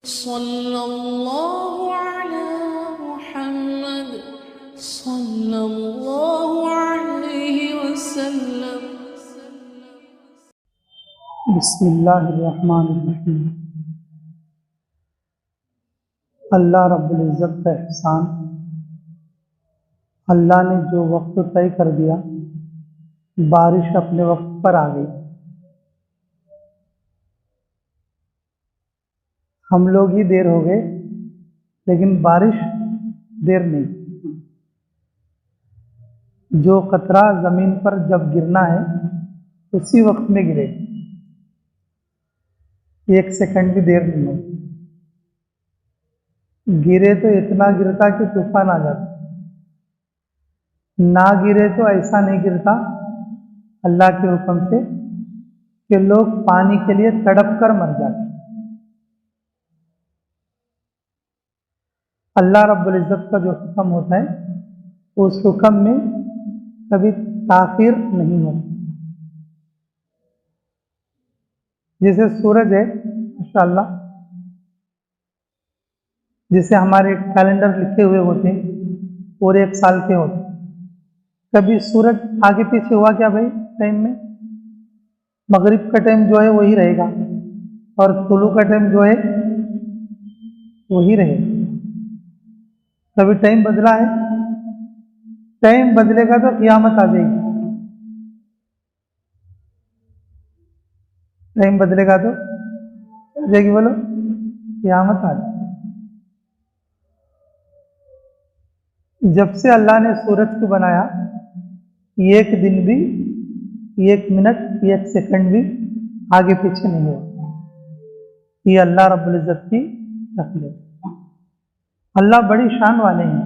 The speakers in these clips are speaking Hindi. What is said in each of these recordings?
सल्लल्लाहु अला मुहम्मद सल्लल्लाहु अलैहि वसल्लम। बिस्मिल्लाहिर्रहमानिर्रहीम। अल्लाह रब्बुल इज़्ज़त का एहसान, अल्लाह ने जो वक्त तय कर दिया, बारिश अपने वक्त पर आ गई। हम लोग ही देर हो गए, लेकिन बारिश देर नहीं। जो कतरा ज़मीन पर जब गिरना है उसी वक्त में गिरे, एक सेकंड भी देर नहीं हो। गिरे तो इतना गिरता कि तूफान आ जाता, ना गिरे तो ऐसा नहीं गिरता अल्लाह के हुक्म से कि लोग पानी के लिए तड़प कर मर जाते। अल्लाह रब्बुल इज़्ज़त का जो हुक्म होता है, उस हुक्म में कभी ताखीर नहीं होती। जैसे सूरज है माशाअल्लाह, जिसे हमारे कैलेंडर लिखे हुए होते हैं और एक साल के होते हैं, कभी सूरज आगे पीछे हुआ क्या भाई टाइम में? मगरिब का टाइम जो है वही रहेगा और तुलू का टाइम जो है वही रहेगा। कभी टाइम बदला है? टाइम बदलेगा तो क़यामत आ जाएगी। टाइम बदलेगा तो आ जाएगी, बोलो, क़यामत आ जाएगी। जब से अल्लाह ने सूरज को बनाया, एक दिन भी, एक मिनट, एक सेकंड भी आगे पीछे नहीं हुआ। ये अल्लाह रब्बुल इज़्ज़त की तख्लीक। अल्लाह बड़ी शान वाले हैं,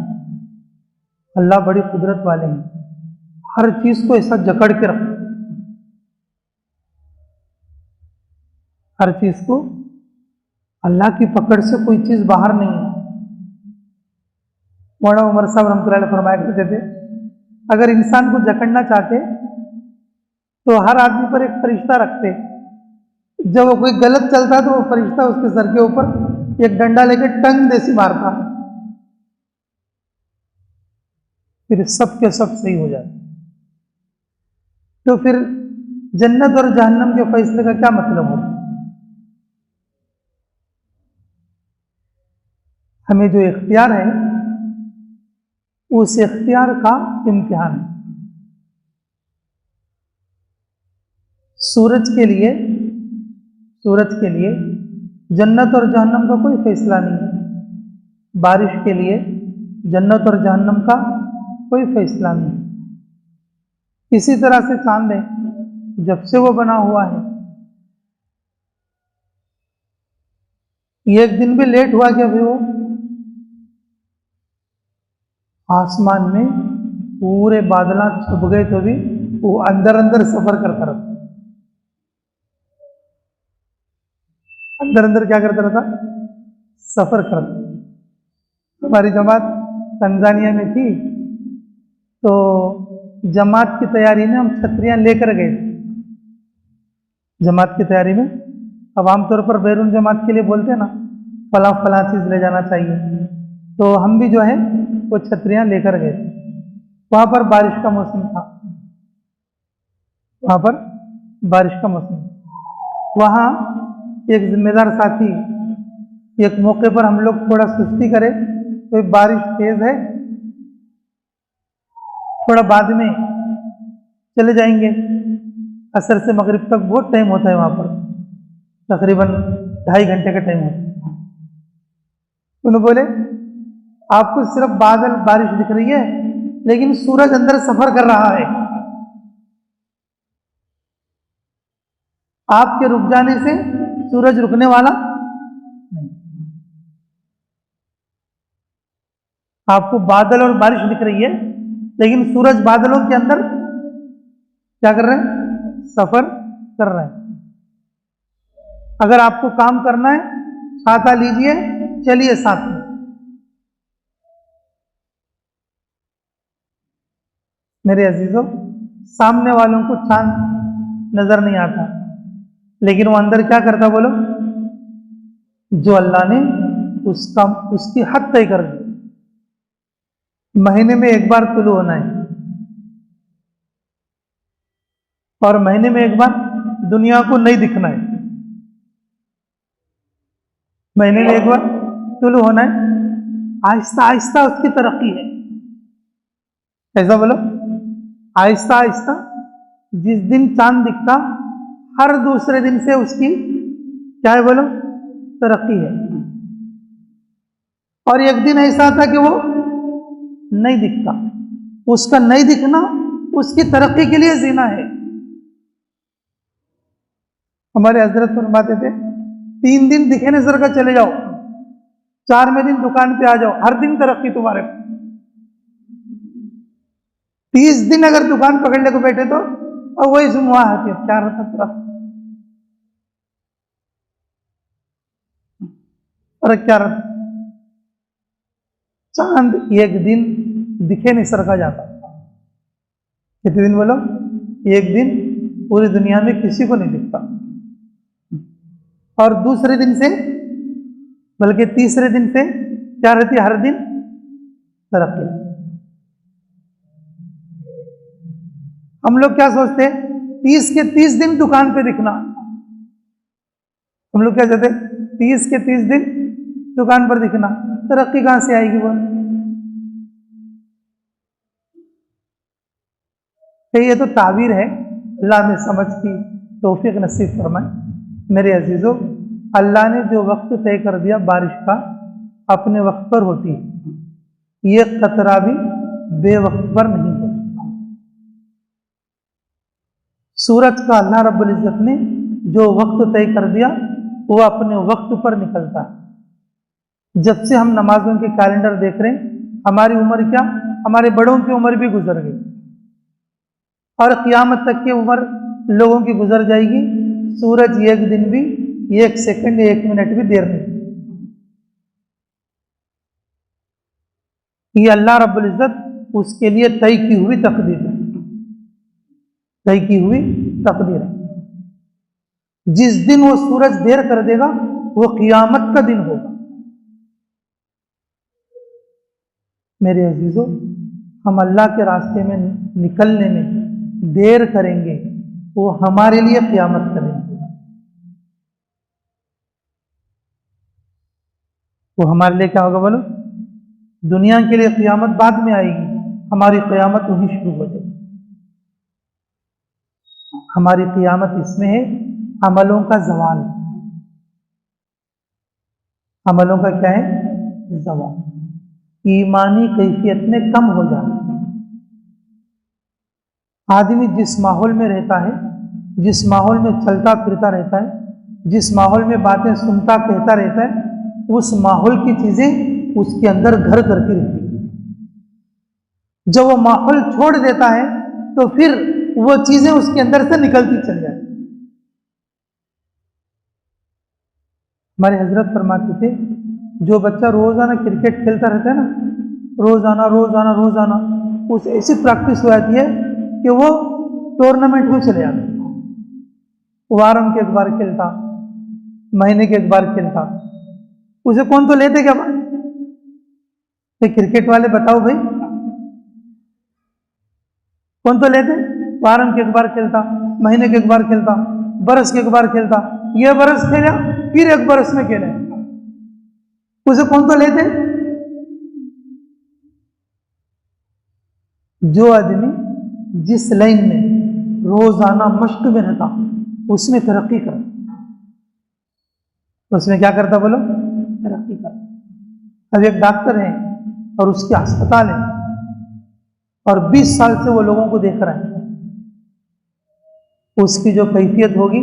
अल्लाह बड़ी कुदरत वाले हैं। हर चीज को ऐसा जकड़ के रखते, हर चीज को अल्लाह की पकड़ से कोई चीज बाहर नहीं है। मौलाना उमर साहब रहमतुल्लाह अलैह फरमाया करते थे, अगर इंसान को जकड़ना चाहते तो हर आदमी पर एक फरिश्ता रखते। जब वो कोई गलत चलता तो वो फरिश्ता उसके सर के ऊपर एक डंडा लेकर टंग देसी मारता, फिर सब के सब सही हो जाते। तो फिर जन्नत और जहन्नम के फैसले का क्या मतलब होगा? हमें जो इख्तियार है, उस इख्तियार का इम्तिहान है। सूरज के लिए जन्नत और जहन्नम का कोई फैसला नहीं है। बारिश के लिए जन्नत और जहन्नम का कोई फैसला नहीं है। इसी तरह से चांद है, जब से वो बना हुआ है, एक दिन भी लेट हुआ क्या? भी वो आसमान में पूरे बादल छुप गए तो भी वो अंदर अंदर सफर करता रहता, अंदर अंदर क्या करता रहता? सफर करता। हमारी जमात तंजानिया में थी, तो जमात की तैयारी में हम छतरियां लेकर गए थे। जमात की तैयारी में अब आमतौर पर बैरून जमात के लिए बोलते हैं ना, फला फला चीज ले जाना चाहिए, तो हम भी जो है वो छतरियां लेकर गए थे। वहां पर बारिश का मौसम था, वहां पर बारिश का मौसम था। वहां एक जिम्मेदार साथी, एक मौके पर हम लोग थोड़ा सुस्ती करें तो बारिश तेज है, थोड़ा बाद में चले जाएंगे, असर से मगरिब तक बहुत टाइम होता है वहां पर, तकरीबन 2.5 घंटे का टाइम होता है। उन्होंने बोले, आपको सिर्फ बादल बारिश दिख रही है, लेकिन सूरज अंदर सफर कर रहा है। आपके रुक जाने से सूरज रुकने वाला नहीं। आपको बादल और बारिश दिख रही है, लेकिन सूरज बादलों के अंदर क्या कर रहे हैं? सफर कर रहे हैं। अगर आपको काम करना है, छाता लीजिए, चलिए साथ में। मेरे अजीजों, सामने वालों को चांद नजर नहीं आता, लेकिन वो अंदर क्या करता बोलो? जो अल्लाह ने उसकी हद तय कर दी। महीने में एक बार तुलू होना है और महीने में एक बार दुनिया को नहीं दिखना है। महीने में एक बार तुलू होना है, आहिस्ता आहिस्ता उसकी तरक्की है। ऐसा बोलो, आहिस्ता आहिस्ता जिस दिन चांद दिखता हर दूसरे दिन से उसकी क्या है बोलो, तरक्की है। और एक दिन ऐसा था कि वो नहीं दिखता, उसका नहीं दिखना उसकी तरक्की के लिए जीना है। हमारे हजरत फरमाते थे 3 दिन दिखे नजर का चले जाओ, 4वें दिन दुकान पे आ जाओ, हर दिन तरक्की तुम्हारे। 30 दिन अगर दुकान पकड़ने को बैठे तो और वही जुम्मा आती है, क्या रहता तरक्की, फर्क क्या रहता। चांद एक दिन दिखे नहीं सरका जाता। कितने दिन बोलो, एक दिन पूरी दुनिया में किसी को नहीं दिखता। और दूसरे दिन से बल्कि तीसरे दिन से क्या रहती है, हर दिन तरक्की। हम लोग क्या सोचते हैं, 30 के 30 दिन दुकान पे दिखना। हम लोग क्या चाहते हैं, 30 के 30 दिन दुकान पर दिखना, तरक्की कहां से आएगी वो। तो ये तो ताबीर है, अल्लाह में समझ की तौफीक नसीब फरमाए। मेरे अजीजों, अल्लाह ने जो वक्त तय कर दिया बारिश का अपने वक्त पर होती है, ये कतरा भी बेवक्त पर नहीं होता। सूरज का अल्लाह रब्बुल इज्जत ने जो वक्त तय कर दिया वो अपने वक्त पर निकलता है। जब से हम नमाजों के कैलेंडर देख रहे हैं, हमारी उम्र क्या, हमारे बड़ों की उम्र भी गुजर गई और क़यामत तक की उम्र लोगों की गुजर जाएगी। सूरज एक दिन भी, एक सेकंड, एक मिनट भी देर नहीं। ये अल्लाह रब्बुल इज्जत उसके लिए तय की हुई तकदीर है, तय की हुई तकदीर है। जिस दिन वो सूरज देर कर देगा वो क़यामत का दिन होगा। मेरे अजीजों, हम अल्लाह के रास्ते में निकलने में देर करेंगे, वो हमारे लिए क़यामत का दिन होगा। वो हमारे लिए क्या होगा बोलो, दुनिया के लिए क़यामत बाद में आएगी, हमारी क़यामत वहीं शुरू हो जाएगी। हमारी क़यामत इसमें है, अमलों का जवाल। अमलों का क्या है, जवाल, ईमानी कैफियत में कम हो जाना। आदमी जिस माहौल में रहता है, जिस माहौल में चलता फिरता रहता है, जिस माहौल में बातें सुनता कहता रहता है, उस माहौल की चीजें उसके अंदर घर करती रहती है। जब वो माहौल छोड़ देता है तो फिर वो चीजें उसके अंदर से निकलती चल जाती। हमारे हजरत फरमाते थे, जो बच्चा रोजाना क्रिकेट खेलता रहता है ना, रोजाना रोजाना रोजाना, उसे ऐसी प्रैक्टिस हो जाती है कि वो टूर्नामेंट में चले जाते। वारम के एक बार खेलता, महीने के एक बार खेलता, उसे कौन तो लेते क्या बात। तो क्रिकेट वाले बताओ भाई, कौन तो लेते। वारम के एक बार खेलता, महीने के एक बार खेलता, बरस के एक बार खेलता, यह बरस खेला फिर एक बरस में खेले, उसे कौन तो लेते। जो आदमी जिस लाइन में रोजाना मश्क में रहता उसमें तरक्की कर, उसमें क्या करता बोलो, तरक्की कर। अब एक डॉक्टर है और उसके अस्पताल है और 20 साल से वो लोगों को देख रहा है, उसकी जो कैफियत होगी,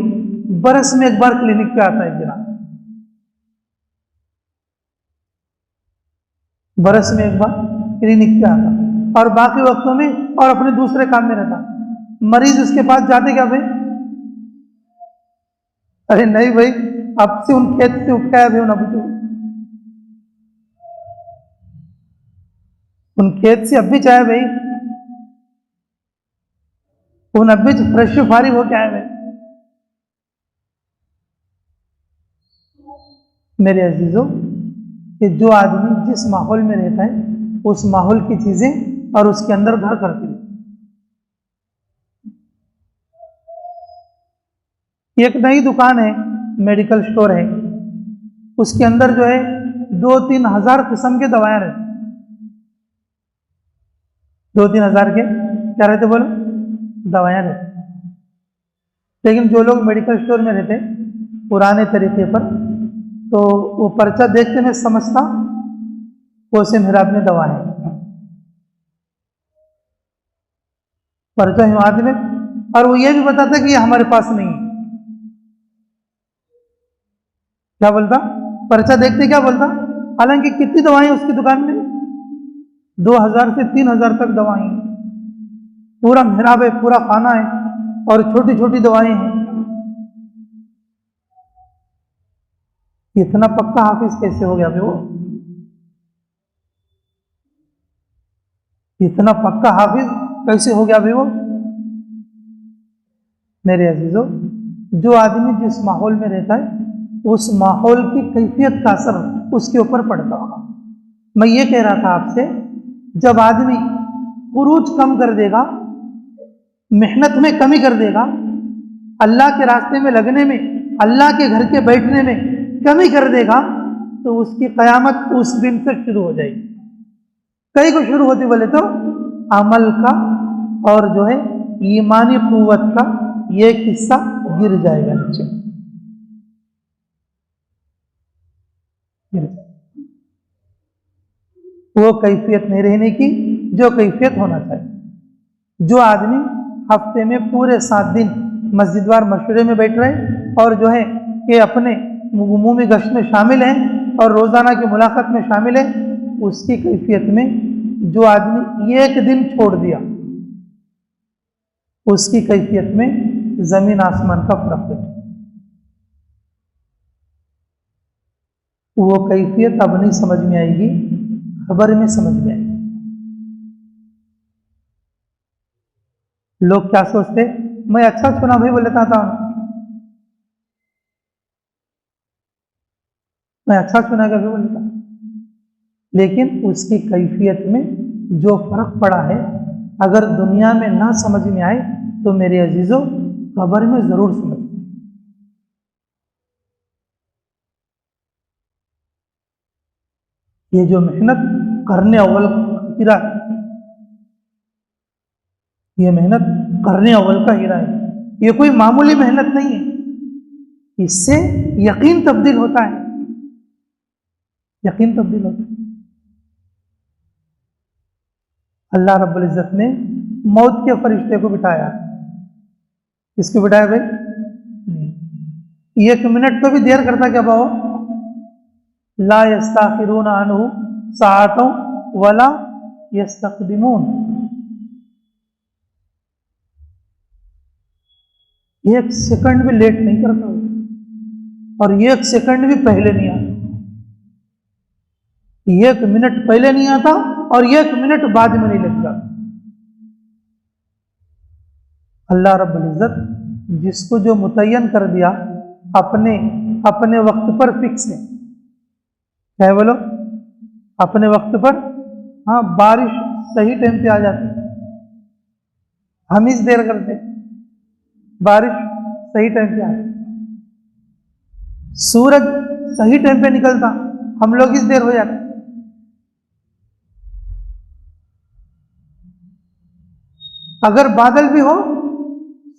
बरस में एक बार क्लिनिक पे आता है गिरा, बरस में एक बार क्लिनिक पे आता और बाकी वक्तों में और अपने दूसरे काम में रहता। मरीज उसके पास जाते क्या भाई, अरे नहीं भाई, अब से उन खेत से उठ के आया भाई, ना पूछो, उन खेत से अब भी चाहे भाई, उन अब भी फ्रेश फारिग हो के आए भाई। मेरे अजीज़ों कि जो आदमी जिस माहौल में रहता है उस माहौल की चीज़ें और उसके अंदर घर करती रहती है। एक नई दुकान है, मेडिकल स्टोर है, उसके अंदर जो है 2-3 हज़ार किस्म के दवाएं रहती, 2-3 हज़ार के क्या रहते बोलो, दवाएं रहती। लेकिन जो लोग मेडिकल स्टोर में रहते पुराने तरीके पर, तो वो पर्चा देखते में समझता कोसे मिहराब में दवा है, पर्चा यूं हाथ में, और वो ये भी बताता कि ये हमारे पास नहीं है। क्या बोलता, पर्चा देखते क्या बोलता, हालांकि कितनी दवाएं उसकी दुकान में, 2000 से 3000 तक दवाएं, पूरा मिहराब है, पूरा खाना है, और छोटी छोटी दवाएं हैं। इतना पक्का हाफिज कैसे हो गया भाई वो, इतना पक्का हाफिज कैसे हो गया भाई वो। मेरे अजीजों, जो आदमी जिस माहौल में रहता है उस माहौल की कैफियत का असर उसके ऊपर पड़ता होगा। मैं ये कह रहा था आपसे, जब आदमी खुरूज कम कर देगा, मेहनत में कमी कर देगा, अल्लाह के रास्ते में लगने में, अल्लाह के घर के बैठने में कमी कर देगा, तो उसकी कयामत उस दिन से शुरू हो जाएगी। कई को शुरू होती बोले तो अमल का और जो है ईमानी कुव्वत का एक हिस्सा गिर जाएगा नीचे, वो कैफियत नहीं रहने की जो कैफियत होना चाहिए। जो आदमी हफ्ते में पूरे 7 दिन मस्जिदवार मशवरे में बैठ रहे और जो है कि अपने मुमूमी गश्त में शामिल हैं और रोज़ाना की मुलाकात में शामिल है, उसकी कैफियत में जो आदमी एक दिन छोड़ दिया उसकी कैफियत में ज़मीन आसमान का फर्क है। वो कैफियत अब नहीं समझ में आएगी, खबर में समझ में आएगी। लोग क्या सोचते, मैं अच्छा चुना भाई बोल लेता था, मैं अच्छा चुना कभी बोल लेता, लेकिन उसकी कैफियत में जो फर्क पड़ा है अगर दुनिया में ना समझ में आए तो मेरे अजीजों खबर में जरूर समझ में। ये जो मेहनत करने अव्वल हीरा, ये मेहनत करने अव्वल का हीरा है, ये कोई मामूली मेहनत नहीं है, इससे यकीन तब्दील होता है, यकीन तब्दील होता है। अल्लाह रब्बुल इज्जत ने मौत के फरिश्ते को बिठाया, किसको बिठाया भाई, 1 मिनट तो भी देर करता क्या बाओ, ला यस्ताखिरून अन्हु साअतों वला यस्तक़दिमून, 1 सेकंड भी लेट नहीं करता और 1 सेकंड भी पहले नहीं आता, 1 मिनट पहले नहीं आता और 1 मिनट बाद में नहीं लग जाता। अल्लाह रब्बुल इज्जत जिसको जो मुतय्यन कर दिया अपने अपने वक्त पर फिक्स है, क्या है बोलो, अपने वक्त पर। हाँ, बारिश सही टाइम पे आ जाती, हम इस देर करते, बारिश सही टाइम पे आती, सूरज सही टाइम पे निकलता, हम लोग इस देर हो जाते। अगर बादल भी हो,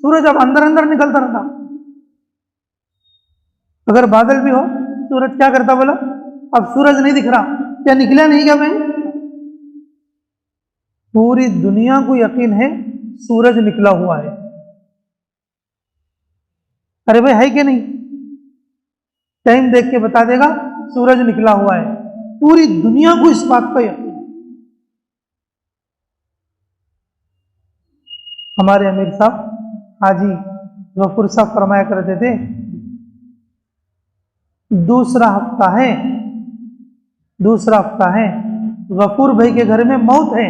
सूरज अब अंदर अंदर निकलता रहता, अगर बादल भी हो सूरज क्या करता बोला, अब सूरज नहीं दिख रहा, क्या निकला नहीं क्या भाई, पूरी दुनिया को यकीन है सूरज निकला हुआ है। अरे भाई है कि नहीं, टाइम देख के बता देगा सूरज निकला हुआ है, पूरी दुनिया को इस बात का यकीन। हमारे अमीर साहब हाजी गफूर साहब फरमाया करते थे, दूसरा हफ्ता है गफूर भाई के घर में मौत है,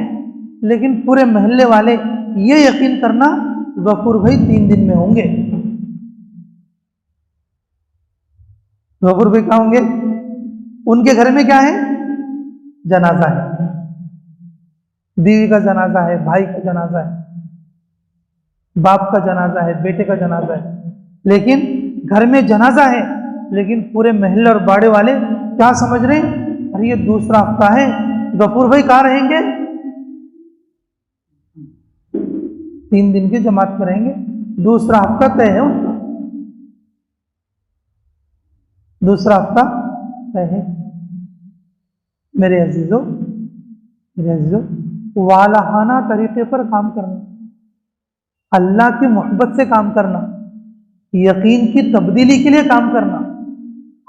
लेकिन पूरे मोहल्ले वाले ये यकीन करना गफूर भाई 3 दिन में होंगे। गफूर भाई कहाँ होंगे, उनके घर में क्या है? जनाजा है, बीवी का जनाजा है, भाई का जनाजा है, बाप का जनाजा है, बेटे का जनाजा है। लेकिन घर में जनाजा है, लेकिन पूरे महल्ले और बाड़े वाले क्या समझ रहे हैं? अरे ये दूसरा हफ्ता है, गफूर भाई कहाँ रहेंगे? 3 दिन की जमात में रहेंगे, दूसरा हफ्ता तय है उनका, दूसरा हफ्ता तय है। मेरे अजीजों, वालाहाना तरीके पर काम करना, अल्लाह की मोहब्बत से काम करना, यकीन की तब्दीली के लिए काम करना,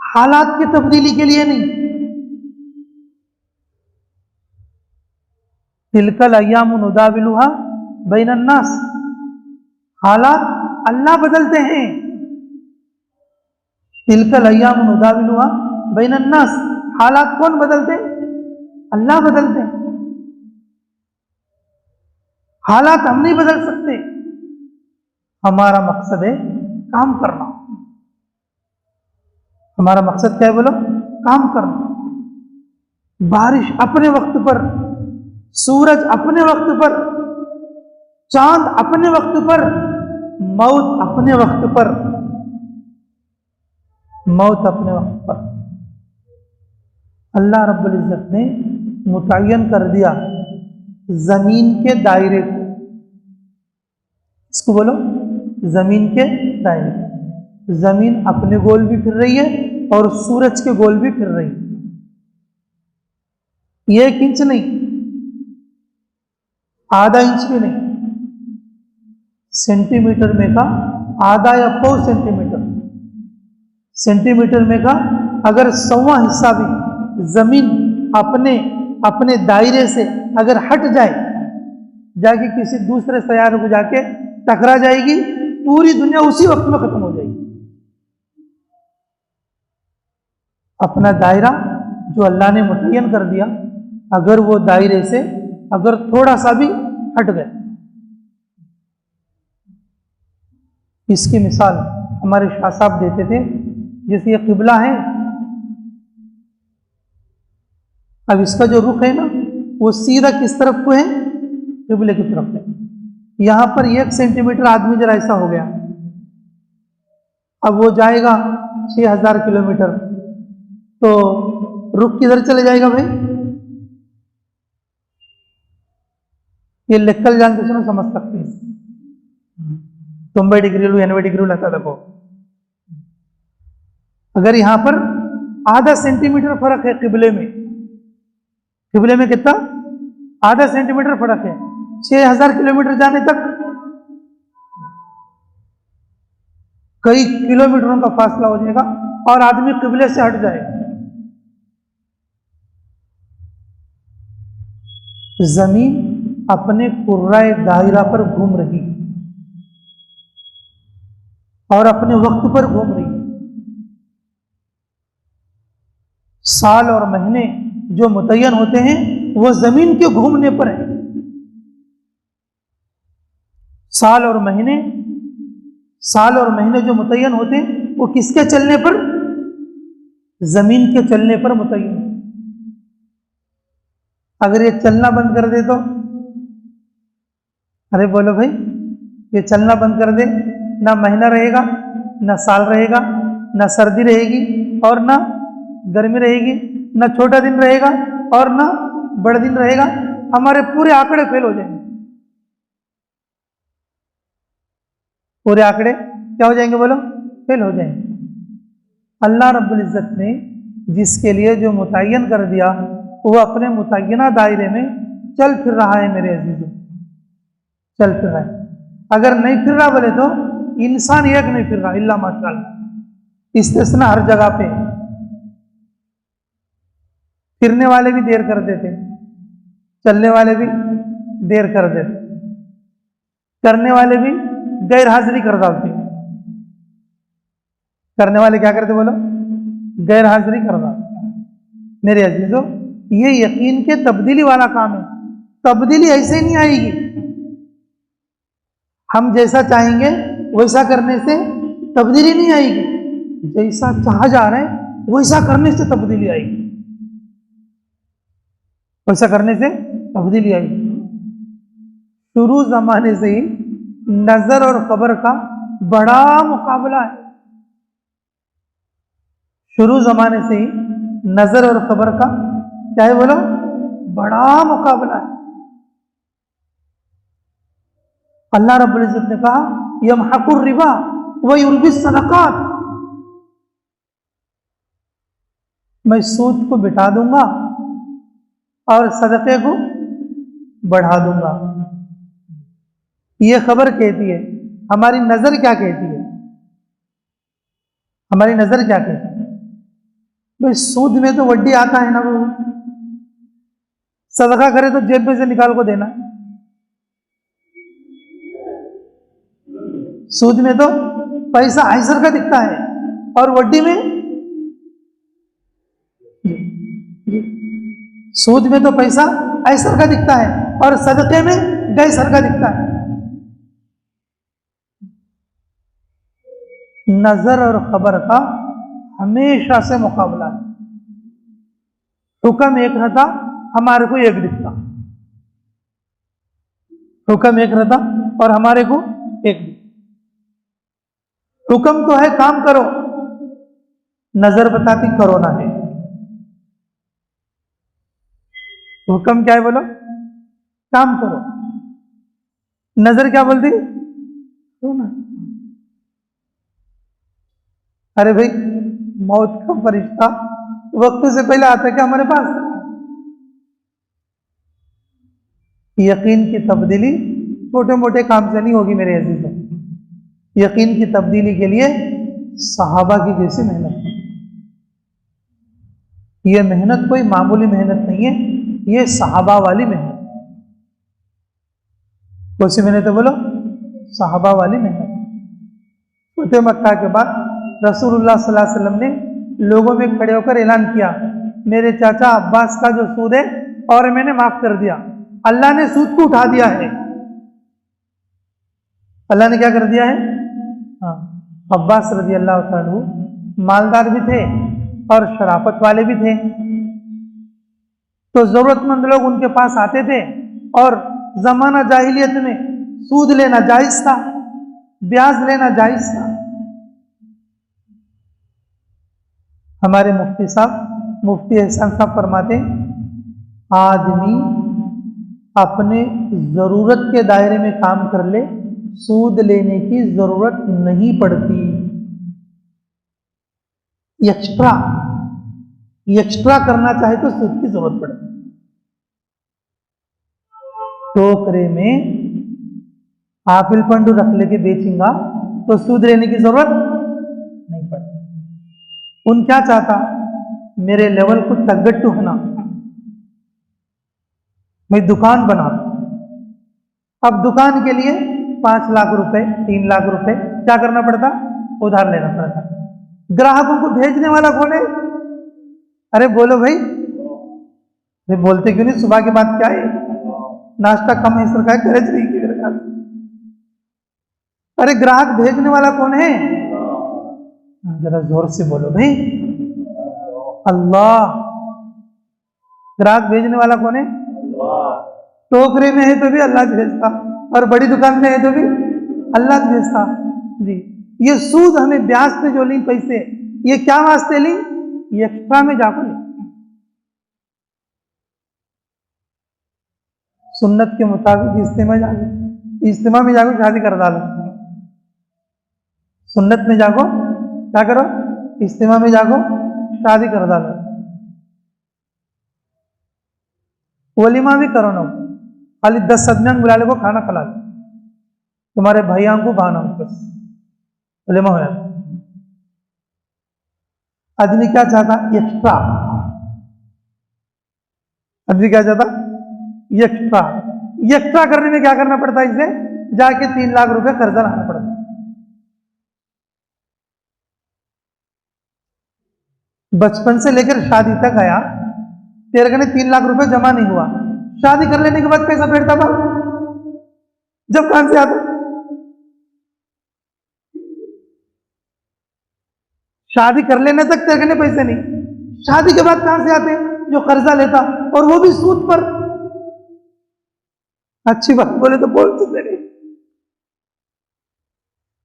हालात की तब्दीली के लिए नहीं। तिलकल अय्यामु नुदाविलुहा बैनन नास, हालात अल्लाह बदलते हैं। तिलकल अय्यामु नुदाविलुहा बैनन नास, हालात कौन बदलते हैं? अल्लाह बदलते हैं। हालात हम नहीं बदल सकते। हमारा मकसद है काम करना। हमारा मकसद क्या है बोलो? काम करना। बारिश अपने वक्त पर, सूरज अपने वक्त पर, चांद अपने वक्त पर, मौत अपने वक्त पर, मौत अपने वक्त पर। अल्लाह रब्बुल इज्जत ने मुतय्यन कर दिया जमीन के दायरे को। इसको बोलो जमीन के दायरे। जमीन अपने गोल भी फिर रही है और सूरज के गोल भी फिर रही है। 1 इंच नहीं, आधा इंच भी नहीं, सेंटीमीटर में का आधा या पौ सेंटीमीटर, सेंटीमीटर में का अगर 100वां हिस्सा भी जमीन अपने दायरे से अगर हट जाए, जाके किसी दूसरे सयारे को जाके टकरा जाएगी, पूरी दुनिया उसी वक्त में खत्म हो जाएगी। अपना दायरा जो अल्लाह ने मुतय्यन कर दिया, अगर वो दायरे से अगर थोड़ा सा भी हट गए, इसकी मिसाल हमारे शाह साहब देते थे, जैसे ये किबला है, अब इसका जो रुख है ना, वो सीधा किस तरफ को है? किबले की तरफ है। यहां पर 1 सेंटीमीटर आदमी जरा ऐसा हो गया, अब वो जाएगा 6000 किलोमीटर, तो रुख किधर चले जाएगा भाई? ये लेक्कल जानते सुनो समझ सकते हैं। 90 डिग्री 80 डिग्री लगता देखो। अगर यहां पर आधा सेंटीमीटर फर्क है किबले में, किबले में कितना? आधा सेंटीमीटर फर्क है, 6000 किलोमीटर जाने तक कई किलोमीटरों का फासला हो जाएगा और आदमी किबले से हट जाएगा। जमीन अपने कुर्राए दायरा पर घूम रही और अपने वक्त पर घूम रही। साल और महीने जो मुतय्यन होते हैं वो जमीन के घूमने पर है। साल और महीने जो मुतय्यन होते हैं वो किसके चलने पर? जमीन के चलने पर मुतय्यन। अगर ये चलना बंद कर दे तो, अरे बोलो भाई, ये चलना बंद कर दे, ना महीना रहेगा, ना साल रहेगा, ना सर्दी रहेगी और ना गर्मी रहेगी, ना छोटा दिन रहेगा और ना बड़ा दिन रहेगा। हमारे पूरे आंकड़े फेल हो जाएंगे। पूरे आंकड़े क्या हो जाएंगे बोलो? फेल हो जाएंगे। अल्लाह रब्बुल इज्जत ने जिसके लिए जो मुतय्यन कर दिया, वो अपने मुतय्यना दायरे में चल फिर रहा है। मेरे अजीजों, चल फिर रहा है। अगर नहीं फिर रहा बोले तो इंसान एक नहीं फिर रहा, इल्ला माशाअल्लाह। इस्तिस्ना हर जगह पे। फिरने वाले भी देर कर देते, चलने वाले भी देर कर देते, करने वाले भी गैर हाजिरी कर डालते। करने वाले क्या करते बोलो? गैर हाजिरी कर डालते। मेरे अजीजों, ये यकीन के तब्दीली वाला काम है। तब्दीली ऐसे नहीं आएगी। हम जैसा चाहेंगे वैसा करने से तब्दीली नहीं आएगी। जैसा चाहा जा रहे हैं वैसा करने से तब्दीली आएगी। ऐसा करने से तब्दीली आई। शुरू जमाने से ही नजर और खबर का बड़ा मुकाबला है। शुरू जमाने से ही नजर और खबर का क्या है बोलो, बड़ा मुकाबला है। अल्लाह रब्बुल इज्जत ने कहा यमहकुर रिबा व युर्बिस सदकात, मैं सूद को बिठा दूंगा और सदक़े को बढ़ा दूंगा। यह खबर कहती है, हमारी नजर क्या कहती है? हमारी नजर क्या कहती है? भाई सूद में तो वड्डी आता है ना, वो सदका करे तो जेब में से निकाल को देना। सूद में तो पैसा आयसर का दिखता है और वड्डी में, सूद में तो पैसा आयसर का दिखता है और सदके में गैसर का दिखता है। नजर और खबर का हमेशा से मुकाबला है। हुक्म एक रहता, हमारे को एक दिखता। हुक्म एक रहता और हमारे को एक दिखता। हुक्म तो है काम करो, नजर बताती करो ना है। हुक्म क्या है बोलो, काम करो। नजर क्या बोलती, करो ना। अरे भाई मौत का फरिश्ता वक्त से पहले आता है क्या हमारे पास? यकीन की तब्दीली छोटे मोटे काम से नहीं होगी मेरे अजीजों। यकीन की तब्दीली के लिए सहाबा की जैसी मेहनत है। यह मेहनत कोई मामूली मेहनत नहीं है, ये सहाबा वाली मेहनत। कौन सी मेहनत है बोलो? सहाबा वाली मेहनत। फतेह मक्का के बाद रसूलुल्लाह सल्लल्लाहु अलैहि वसल्लम ने लोगों में खड़े होकर ऐलान किया, मेरे चाचा अब्बास का जो सूद है और मैंने माफ कर दिया। अल्लाह ने सूद को उठा दिया है। अल्लाह ने क्या कर दिया है? हाँ, अब्बास रजी अल्लाह तआला अन्हु मालदार भी थे और शराफत वाले भी थे, तो जरूरतमंद लोग उनके पास आते थे और जमाना जाहिलियत में सूद लेना जायज था, ब्याज लेना जायज था। हमारे मुफ्ती साहब, मुफ्ती एहसान साहब फरमाते, आदमी अपने जरूरत के दायरे में काम कर ले, सूद लेने की जरूरत नहीं पड़ती। एक्स्ट्रा करना चाहे तो सूद की जरूरत पड़ती। टोकरे में आपिल पंडू रख लेके बेचेंगा तो सूद लेने की जरूरत नहीं पड़ती। उन क्या चाहता, मेरे लेवल को तगट्टू होना, मैं दुकान बना। अब दुकान के लिए 5 लाख रुपए 3 लाख रुपए क्या करना पड़ता, उधार लेना पड़ता। ग्राहकों को भेजने वाला कौन है? अरे बोलो भाई, अरे बोलते क्यों नहीं? सुबह के बाद क्या है, नाश्ता कम है सरकार, खर्च नहीं की मेरे ख्याल। अरे ग्राहक भेजने वाला कौन है? जरा जोर से बोलो भाई, अल्लाह। ग्राहक भेजने वाला कौन है? टोकरे में है तो भी अल्लाह भेजता और बड़ी दुकान में है तो भी अल्लाह भेजता जी। ये सूद हमें ब्याज पे जो ली पैसे, ये क्या वास्ते ली? ये एक्स्ट्रा में जाको ली। सुन्नत के मुताबिक इज्तिमा में जाको शादी कर डालो। सुन्नत में जाको क्या करो? इज्तिमा में जाको शादी कर डालो। वलीमा भी करो ना, खाली 10 आदमियों बुला ले को खाना खिला दो, तुम्हारे भैया को बहाना बस वलीमा हो जाता। आदमी क्या चाहता? एक्स्ट्रा। आदमी क्या चाहता? एक्स्ट्रा करने में क्या करना पड़ता है? इसे जाके 3 लाख रुपए कर्जा लाना पड़ता। बचपन से लेकर शादी तक आया, तेरे कने 3 लाख रुपए जमा नहीं हुआ, शादी कर लेने के बाद पैसा बैठता था, जब कहां से आता? शादी कर लेने तक तेरे कने पैसे नहीं, शादी के बाद कहां से आते? जो कर्जा लेता, और वो भी सूद पर। अच्छी बात बोले तो बोल तो नहीं,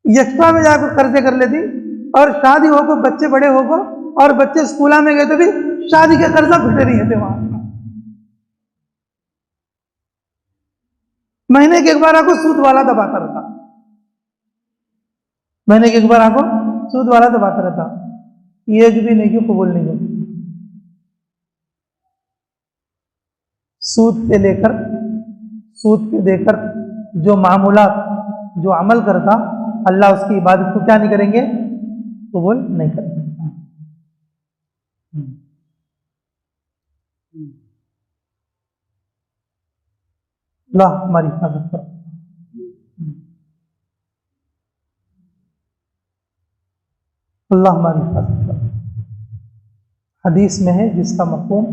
एक्स्ट्रा में जाकर कर्जे कर लेती, और शादी हो को, बच्चे बड़े हो को, और बच्चे स्कूला में गए तो भी शादी के कर्जा फिटे नहीं थे वहां। महीने के एक बार आपको सूद वाला दबाता रहता, महीने के एक बार आपको सूद वाला दबाता रहता, ये भी नहीं क्यों कबूल नहीं होती। सूद पे लेकर, सूद पे देकर जो मामूलात, जो अमल करता, अल्लाह उसकी इबादत को क्या नहीं करेंगे, कबूल नहीं करेंगे। अल्लाह हमारी हिफाजत कर। अल्लाह हमारी हिफाजत कर। हदीस में है जिसका मफ़हूम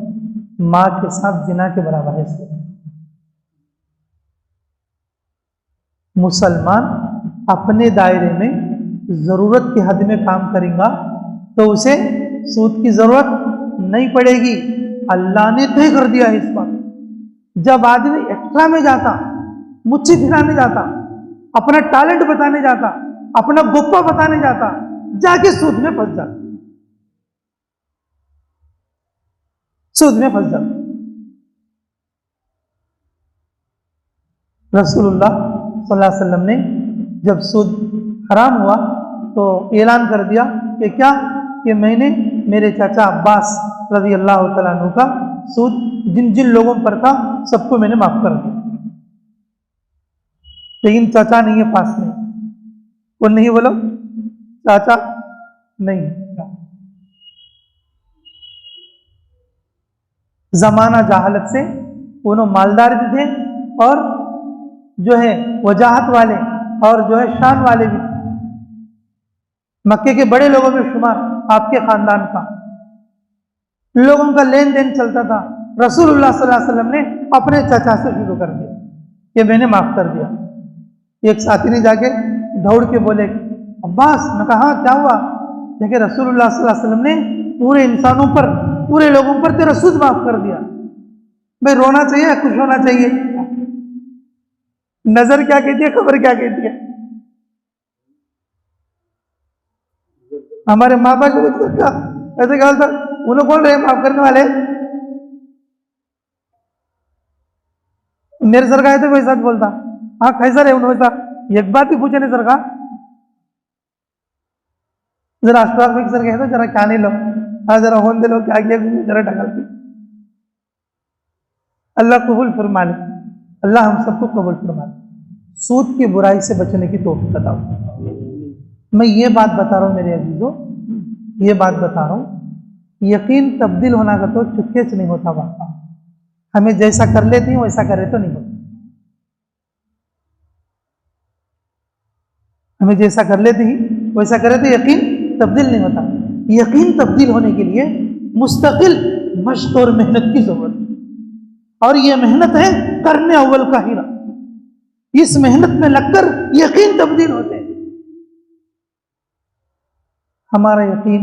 माँ के साथ जिना के बराबर है। मुसलमान अपने दायरे में ज़रूरत की हद में काम करेगा तो उसे सूद की ज़रूरत नहीं पड़ेगी। अल्लाह ने तय कर दिया है इस बात। जब आदमी एक्स्ट्रा में जाता, मुच्छी फिराने जाता, अपना टैलेंट बताने जाता, अपना गोप्पा बताने जाता, जाके सूद में फंस जाता, सूद में फंस जाता। रसूलुल्लाह सल्लल्लाहु अलैहि वसल्लम ने जब सूद हराम हुआ तो ऐलान कर दिया कि क्या, कि मैंने मेरे चाचा अब्बास रज़ी अल्लाह तआला अन्हु का सूद जिन जिन लोगों पर था सबको मैंने माफ कर दिया। लेकिन चाचा नहीं है पास में, वो नहीं, बोलो चाचा नहीं। जमाना जहालत से दोनों मालदार भी थे और जो है वजाहत वाले और जो है शान वाले भी थे। मक्के के बड़े लोगों में शुमार आपके खानदान का, लोगों का लेन देन चलता था। रसूलुल्लाह सल्लल्लाहु अलैहि वसल्लम ने अपने चाचा से शुरू कर दिया कि मैंने माफ कर दिया। एक साथी ने जाके दौड़ के बोले अब्बास, ने कहा क्या हुआ? देखिए रसूलुल्लाह सल्लल्लाहु अलैहि वसल्लम ने पूरे इंसानों पर, पूरे लोगों पर तेरा सूद माफ कर दिया। भाई रोना चाहिए, खुश होना चाहिए? नजर क्या कहती है, खबर क्या कहती है? हमारे माँ बाप को क्या ऐसे कहा था, उन्हें कौन रहे माफ करने वाले? मेरे सर का है तो वैसा बोलता, हाँ कैसा रहे उन्हें वैसा। एक बात ही पूछे नहीं सर का, जरा अशफाक सर कहे तो जरा क्या नहीं लो, हाँ जरा होन दे लो, क्या किया जरा ढकल दी। अल्लाह कबूल फरमा ले, अल्लाह हम सबको कबूल फरमा ले। सूद की बुराई से बचने की तौफीक अता हो। मैं ये बात बता रहा हूँ मेरे अजीजों, ये बात बता रहा हूँ, यकीन तब्दील होना का तो चुपके से नहीं होता। वाक़ा हमें जैसा कर लेती हूँ वैसा करे तो नहीं होता। हमें जैसा कर लेती ही वैसा करे तो यकीन तब्दील नहीं होता। यकीन तब्दील होने के लिए मुस्तकिल मश्क और मेहनत की जरूरत है, और ये मेहनत है करने अव्वल का हीरा। इस मेहनत में लगकर यकीन तब्दील होते हैं। हमारा यकीन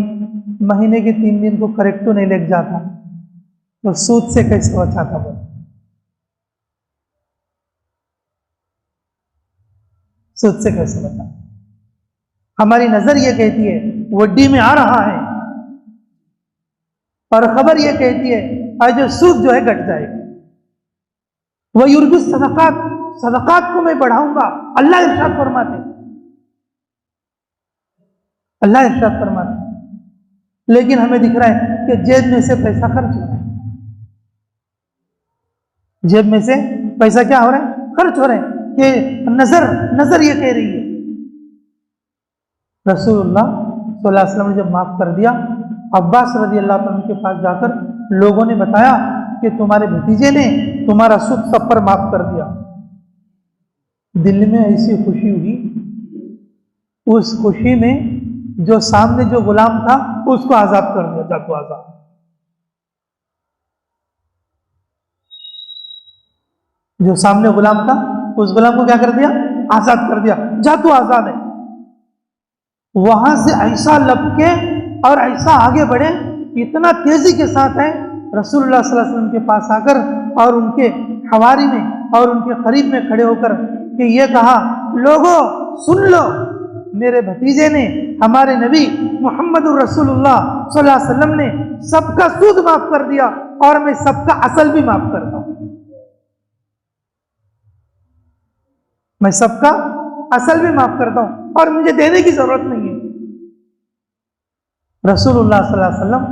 महीने के 3 दिन को करेक्टो नहीं लेके जाता तो सूद से कैसे बचाता? वो सूद से कैसे बचा? हमारी नजर ये कहती है वड्डी में आ रहा है, और खबर ये कहती है आज जो सूद जो है घट जाएगा। वह युर्बी सदकात, सदकात को मैं बढ़ाऊंगा, अल्लाह इरशाद फरमाते, अल्लाह इरशाद फरमाते। लेकिन हमें दिख रहा है कि जेब में से पैसा खर्च हो रहा है, जेब में से पैसा क्या हो रहा है? खर्च हो रहा है। कि नजर ये कह रही है। रसूलुल्लाह सल्लल्लाहु अलैहि वसल्लम ने जब माफ कर दिया, अब्बास रज़ी अल्लाह अन्हु के पास जाकर लोगों ने बताया कि तुम्हारे भतीजे ने तुम्हारा सूद सब पर माफ कर दिया। दिल में ऐसी खुशी हुई, उस खुशी में जो सामने जो गुलाम था उसको आजाद कर दिया, जाको आजाद। जो सामने गुलाम था उस गुलाम को क्या कर दिया? आजाद कर दिया, जा तू आजाद है। वहां से ऐसा लपके और ऐसा आगे बढ़े, इतना तेजी के साथ है रसूलुल्लाह सल्लल्लाहु अलैहि वसल्लम के पास आकर और उनके हवारी में और उनके करीब में खड़े होकर कि ये कहा, लोगों सुन लो, मेरे भतीजे ने, हमारे नबी मुहम्मदुर रसूलुल्लाह सल्लल्लाहु अलैहि वसल्लम ने सबका सूद माफ कर दिया और मैं सबका असल भी माफ करता हूं। मैं सबका असल भी माफ करता हूं और मुझे देने की जरूरत नहीं है। रसूलुल्लाह सल्लल्लाहु अलैहि वसल्लम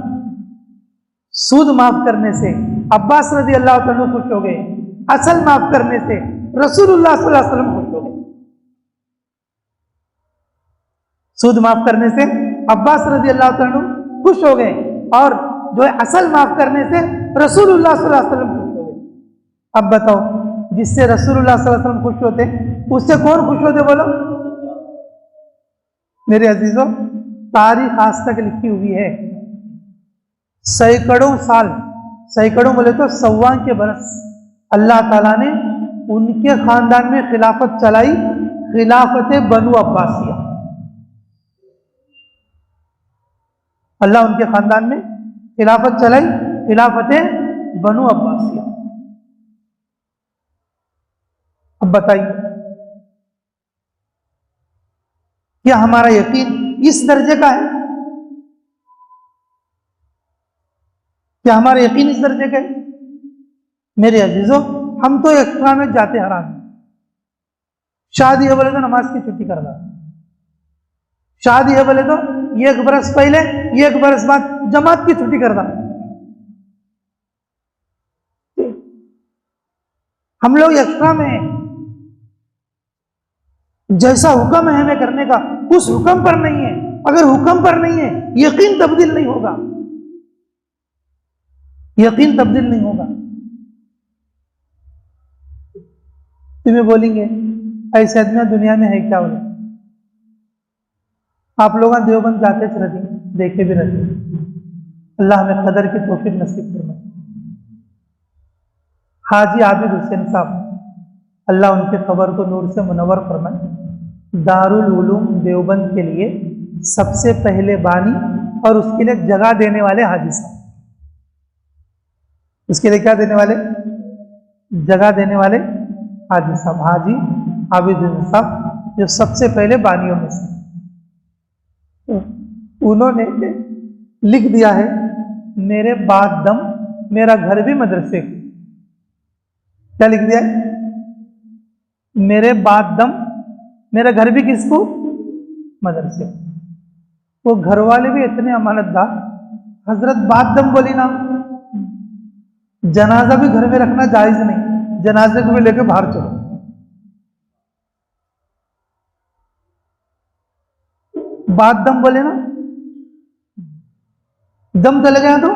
सूद माफ करने से अब्बास रज़ी अल्लाह तआला खुश हो गए, असल माफ करने से रसूलुल्लाह सल्लल्लाहु अलैहि वसल्लम खुश हो गए। सूद माफ करने से अब्बास रज़ी अल्लाह तआला खुश हो गए और जो है असल माफ करने से रसूलुल्लाह सल्लल्लाहु अलैहि वसल्लम खुश हो गए। अब बताओ, जिससे रसूलुल्लाह सल्लल्लाहु अलैहि वसल्लम खुश होते उससे कौन खुश होते बोलो? मेरे अजीजों, तारीख आज तक लिखी हुई है, सैकड़ों साल, सैकड़ों बोले तो 125 के बरस अल्लाह ताला ने उनके खानदान में खिलाफत चलाई, खिलाफत बनु अब्बासिया। अल्लाह उनके खानदान में खिलाफत चलाई, खिलाफत बनु अब्बासिया। अब बताइए, क्या हमारा यकीन इस दर्जे का है? क्या हमारा यकीन इस दर्जे का है? मेरे अजीजों, हम तो एक्स्ट्रा में जाते हराम। शादी है बोले तो नमाज की छुट्टी करना, शादी है बोले तो 1 बरस पहले 1 बरस बाद जमात की छुट्टी करना। हम लोग एक्स्ट्रा में हैं। जैसा हुक्म है हमें करने का, उस हुक्म पर नहीं है। अगर हुक्म पर नहीं है, यकीन तब्दील नहीं होगा, यकीन तब्दील नहीं होगा। तुम्हें बोलेंगे ऐसे आदमी दुनिया में है क्या? बोले आप लोग देवबंद जाते रहते, देखे भी रहते। अल्लाह हमें कदर की तौफीक नसीब फरमाए। हाजी आबिद हुसैन साहब, अल्लाह उनके कब्र को नूर से मुनव्वर फरमाए, दारुल उलूम देवबंद के लिए सबसे पहले बानी और उसके लिए जगह देने वाले हाजी साहब। उसके लिए क्या देने वाले? जगह देने वाले हाजी साहब, हाजी आबिद हुसैन साहब, जो सबसे पहले बानियों में से। उन्होंने लिख दिया है, मेरे बाद दम मेरा घर भी मदरसे। क्या लिख दिया है? मेरे बाद दम मेरा घर भी किसको? मदरसे। वो घर वाले भी इतने अमानतदार, हजरत बाद दम बोली ना, जनाजा भी घर में रखना जायज नहीं, जनाजे को भी लेकर बाहर चलो। बाद दम बोले ना, दम चले गया तो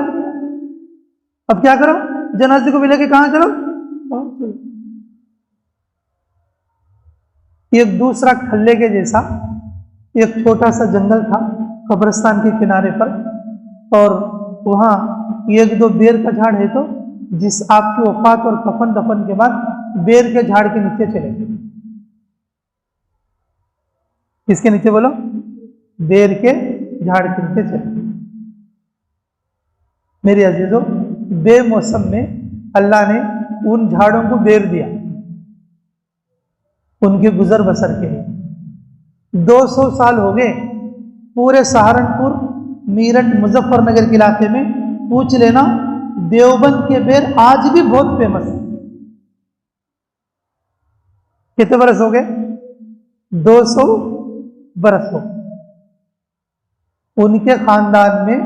अब क्या करो? जनाजे को भी लेके कहां चलो? एक दूसरा खल्ले के जैसा एक छोटा सा जंगल था कब्रिस्तान के किनारे पर, और वहां 1-2 बेर का झाड़ है, तो जिस आपकी वफात और कफन दफन के बाद बेर के झाड़ के नीचे चले गए। किसके नीचे बोलो? बेर के झाड़ के नीचे चले गए। मेरे अजीजों, बेमौसम में अल्लाह ने उन झाड़ों को बेर दिया उनके गुजर बसर के लिए। 200 साल हो गए, पूरे सहारनपुर, मीरठ, मुजफ्फरनगर के इलाके में पूछ लेना, देवबंद के बेर आज भी बहुत फेमस है। कितने बरस हो गए? 200 बरस हो। उनके खानदान में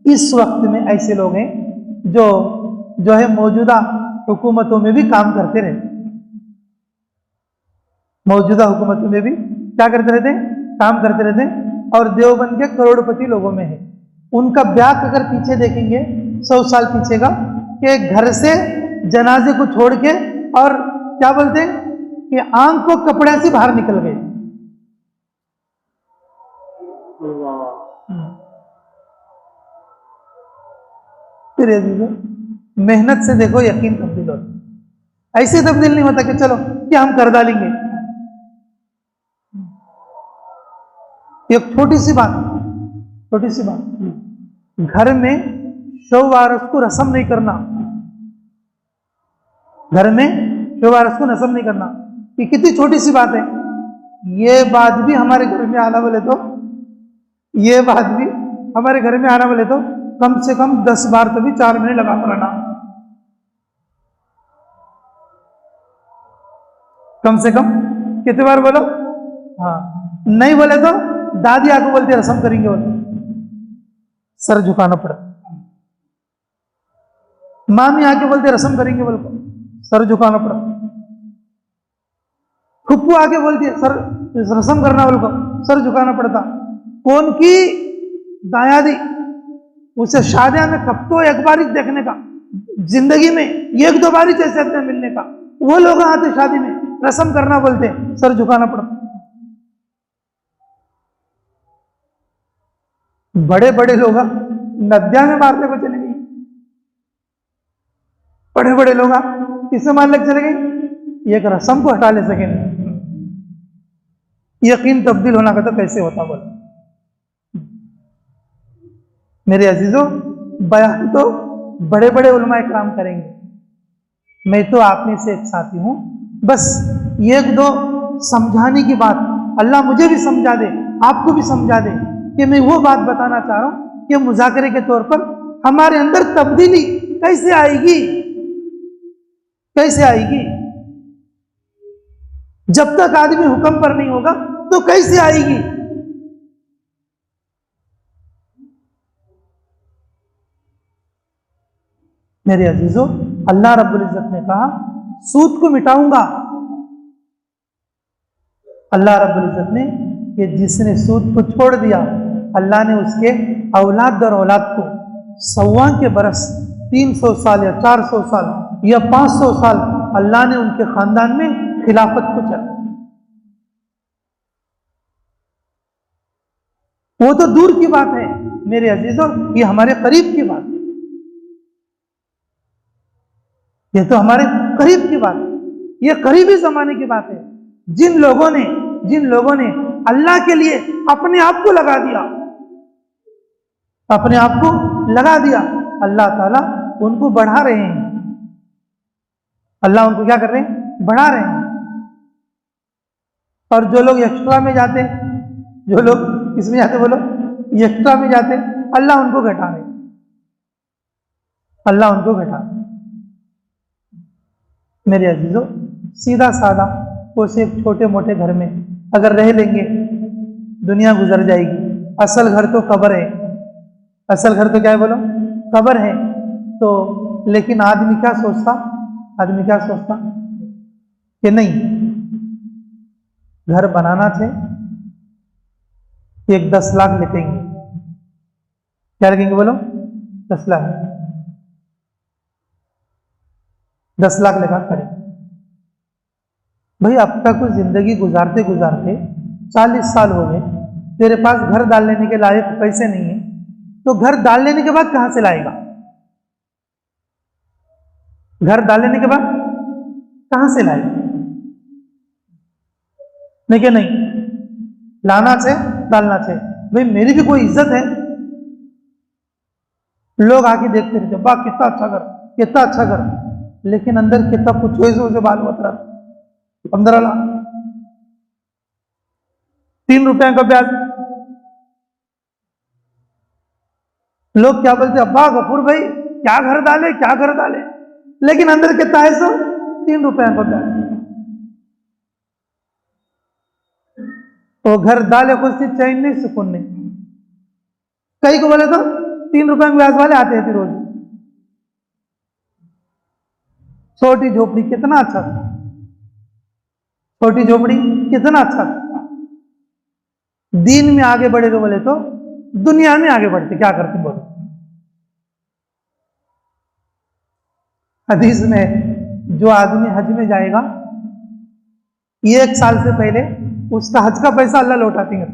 इस वक्त में ऐसे लोग हैं जो है मौजूदा हुकूमतों में भी काम करते रहते, मौजूदा हुकूमतों में भी क्या करते रहते? काम करते रहते, और देवबंद के करोड़पति लोगों में है। उनका ब्याह अगर पीछे देखेंगे 100 साल पीछे का, कि घर से जनाजे को छोड़ के और क्या बोलते हैं कि आंख को कपड़े से बाहर निकल गए। फिर मेहनत से देखो, यकीन तब्दील होता। ऐसे तब्दील नहीं होता कि चलो कि हम कर डालेंगे। एक छोटी सी बात, घर में शव वारस को रस्म नहीं करना, घर में शव वारस को रस्म नहीं करना, ये कितनी छोटी सी बात है। ये बात भी हमारे घर में आना बोले तो, ये बात भी हमारे घर में आना बोले तो कम से कम 10 बार तो भी 4 महीने लगा कर आना, कम से कम कितने बार बोलो। हाँ, नहीं बोले तो दादी आके बोलती है रस्म करेंगे, बोले सर झुकाना पड़ता, मामी आके बोलते रस्म करेंगे, बोल को सर झुकाना पड़ता, फुप्पू आके बोलती है सर रस्म करना, बोल को सर झुकाना पड़ता। कौन की दायादी, उसे शादियां में कब तो एक बार ही देखने का, जिंदगी में 1-2 बार ही जैसे अपने मिलने का, वो लोग आते शादी में रस्म करना बोलते सर झुकाना पड़ता। बड़े बड़े लोग नदिया में मारने को चले गए, बड़े बड़े लोग किसे मारने को चले गए, एक रस्म को हटा ले सके नहीं। यकीन तब्दील होना का तो कैसे होता बोल। मेरे अजीजों, बयान तो बड़े बड़े उलमा इकराम करेंगे, मैं तो आप में से एक साथी हूं, बस 1-2 समझाने की बात, अल्लाह मुझे भी समझा दे, आपको भी समझा दे, कि मैं वो बात बताना चाह रहा हूं कि मुजाकरे के तौर पर हमारे अंदर तब्दीली कैसे आएगी, कैसे आएगी। जब तक आदमी हुक्म पर नहीं होगा तो कैसे आएगी। मेरे अजीजों, अल्लाह रब्बुल इज्जत ने कहा सूद को मिटाऊंगा। अल्लाह रब्बुल इज्जत ने कि जिसने सूद को छोड़ दिया, अल्लाह ने उसके औलाद दर औलाद को 100 के बरस, 300 साल या 400 साल या 500 साल अल्लाह ने उनके खानदान में खिलाफत को चला। वो तो दूर की बात है मेरे अजीजों, ये हमारे करीब की बात है, ये तो हमारे करीब की बात है, ये करीबी जमाने की बात है। जिन लोगों ने अल्लाह के लिए अपने आप को लगा दिया, अपने आप को लगा दिया, अल्लाह ताला उनको बढ़ा रहे हैं। अल्लाह उनको क्या कर रहे हैं, बढ़ा रहे हैं। और जो लोग एक्स्ट्रा में जाते, जो लोग किसमें जाते, बोलो एक्स्ट्रा में जाते, अल्लाह उनको घटा रहे, अल्लाह उनको घटा रहे। मेरे अजीजों, सीधा सादा उस एक छोटे मोटे घर में अगर रह लेंगे, दुनिया गुजर जाएगी। असल घर तो कब्र है, असल घर तो क्या है, बोलो कब्र है। तो लेकिन आदमी क्या सोचता, आदमी क्या सोचता कि नहीं, घर बनाना थे, एक 10 लाख लिखेंगे, क्या लिखेंगे, बोलो 10 लाख, 10 लाख लिखा करें। भाई अब तक कुछ जिंदगी गुजारते गुजारते 40 साल हो गए, तेरे पास घर डाल लेने के लायक पैसे नहीं है, तो घर डाल लेने के बाद कहां से लाएगा, घर डाल लेने के बाद कहां से लाएगा। नहीं कि नहीं, लाना चाहिए, डालना चाहिए। भाई मेरी भी कोई इज्जत है, लोग आके देखते रहते, वाह कितना अच्छा घर, कितना अच्छा घर, लेकिन अंदर कितना कुछ से बाल बतरा 15 लाख, 3 रुपए का ब्याज। लोग क्या बोलते, अब्बा गफूर भाई क्या घर डाले, क्या घर डाले, लेकिन अंदर कितना है, सो 3 रुपए का ब्याज। तो घर डाले खुद से चैन नहीं, सुकून नहीं। कई को बोले तो 3 रुपए में ब्याज वाले आते थे रोज। छोटी झोपड़ी कितना अच्छा था, छोटी झोपड़ी कितना अच्छा था। दीन में आगे बढ़े तो बोले तो दुनिया में आगे बढ़ते, क्या करते बोलो। हदीस में जो आदमी हज में जाएगा, 1 साल से पहले उसका हज का पैसा अल्लाह लौटाती है।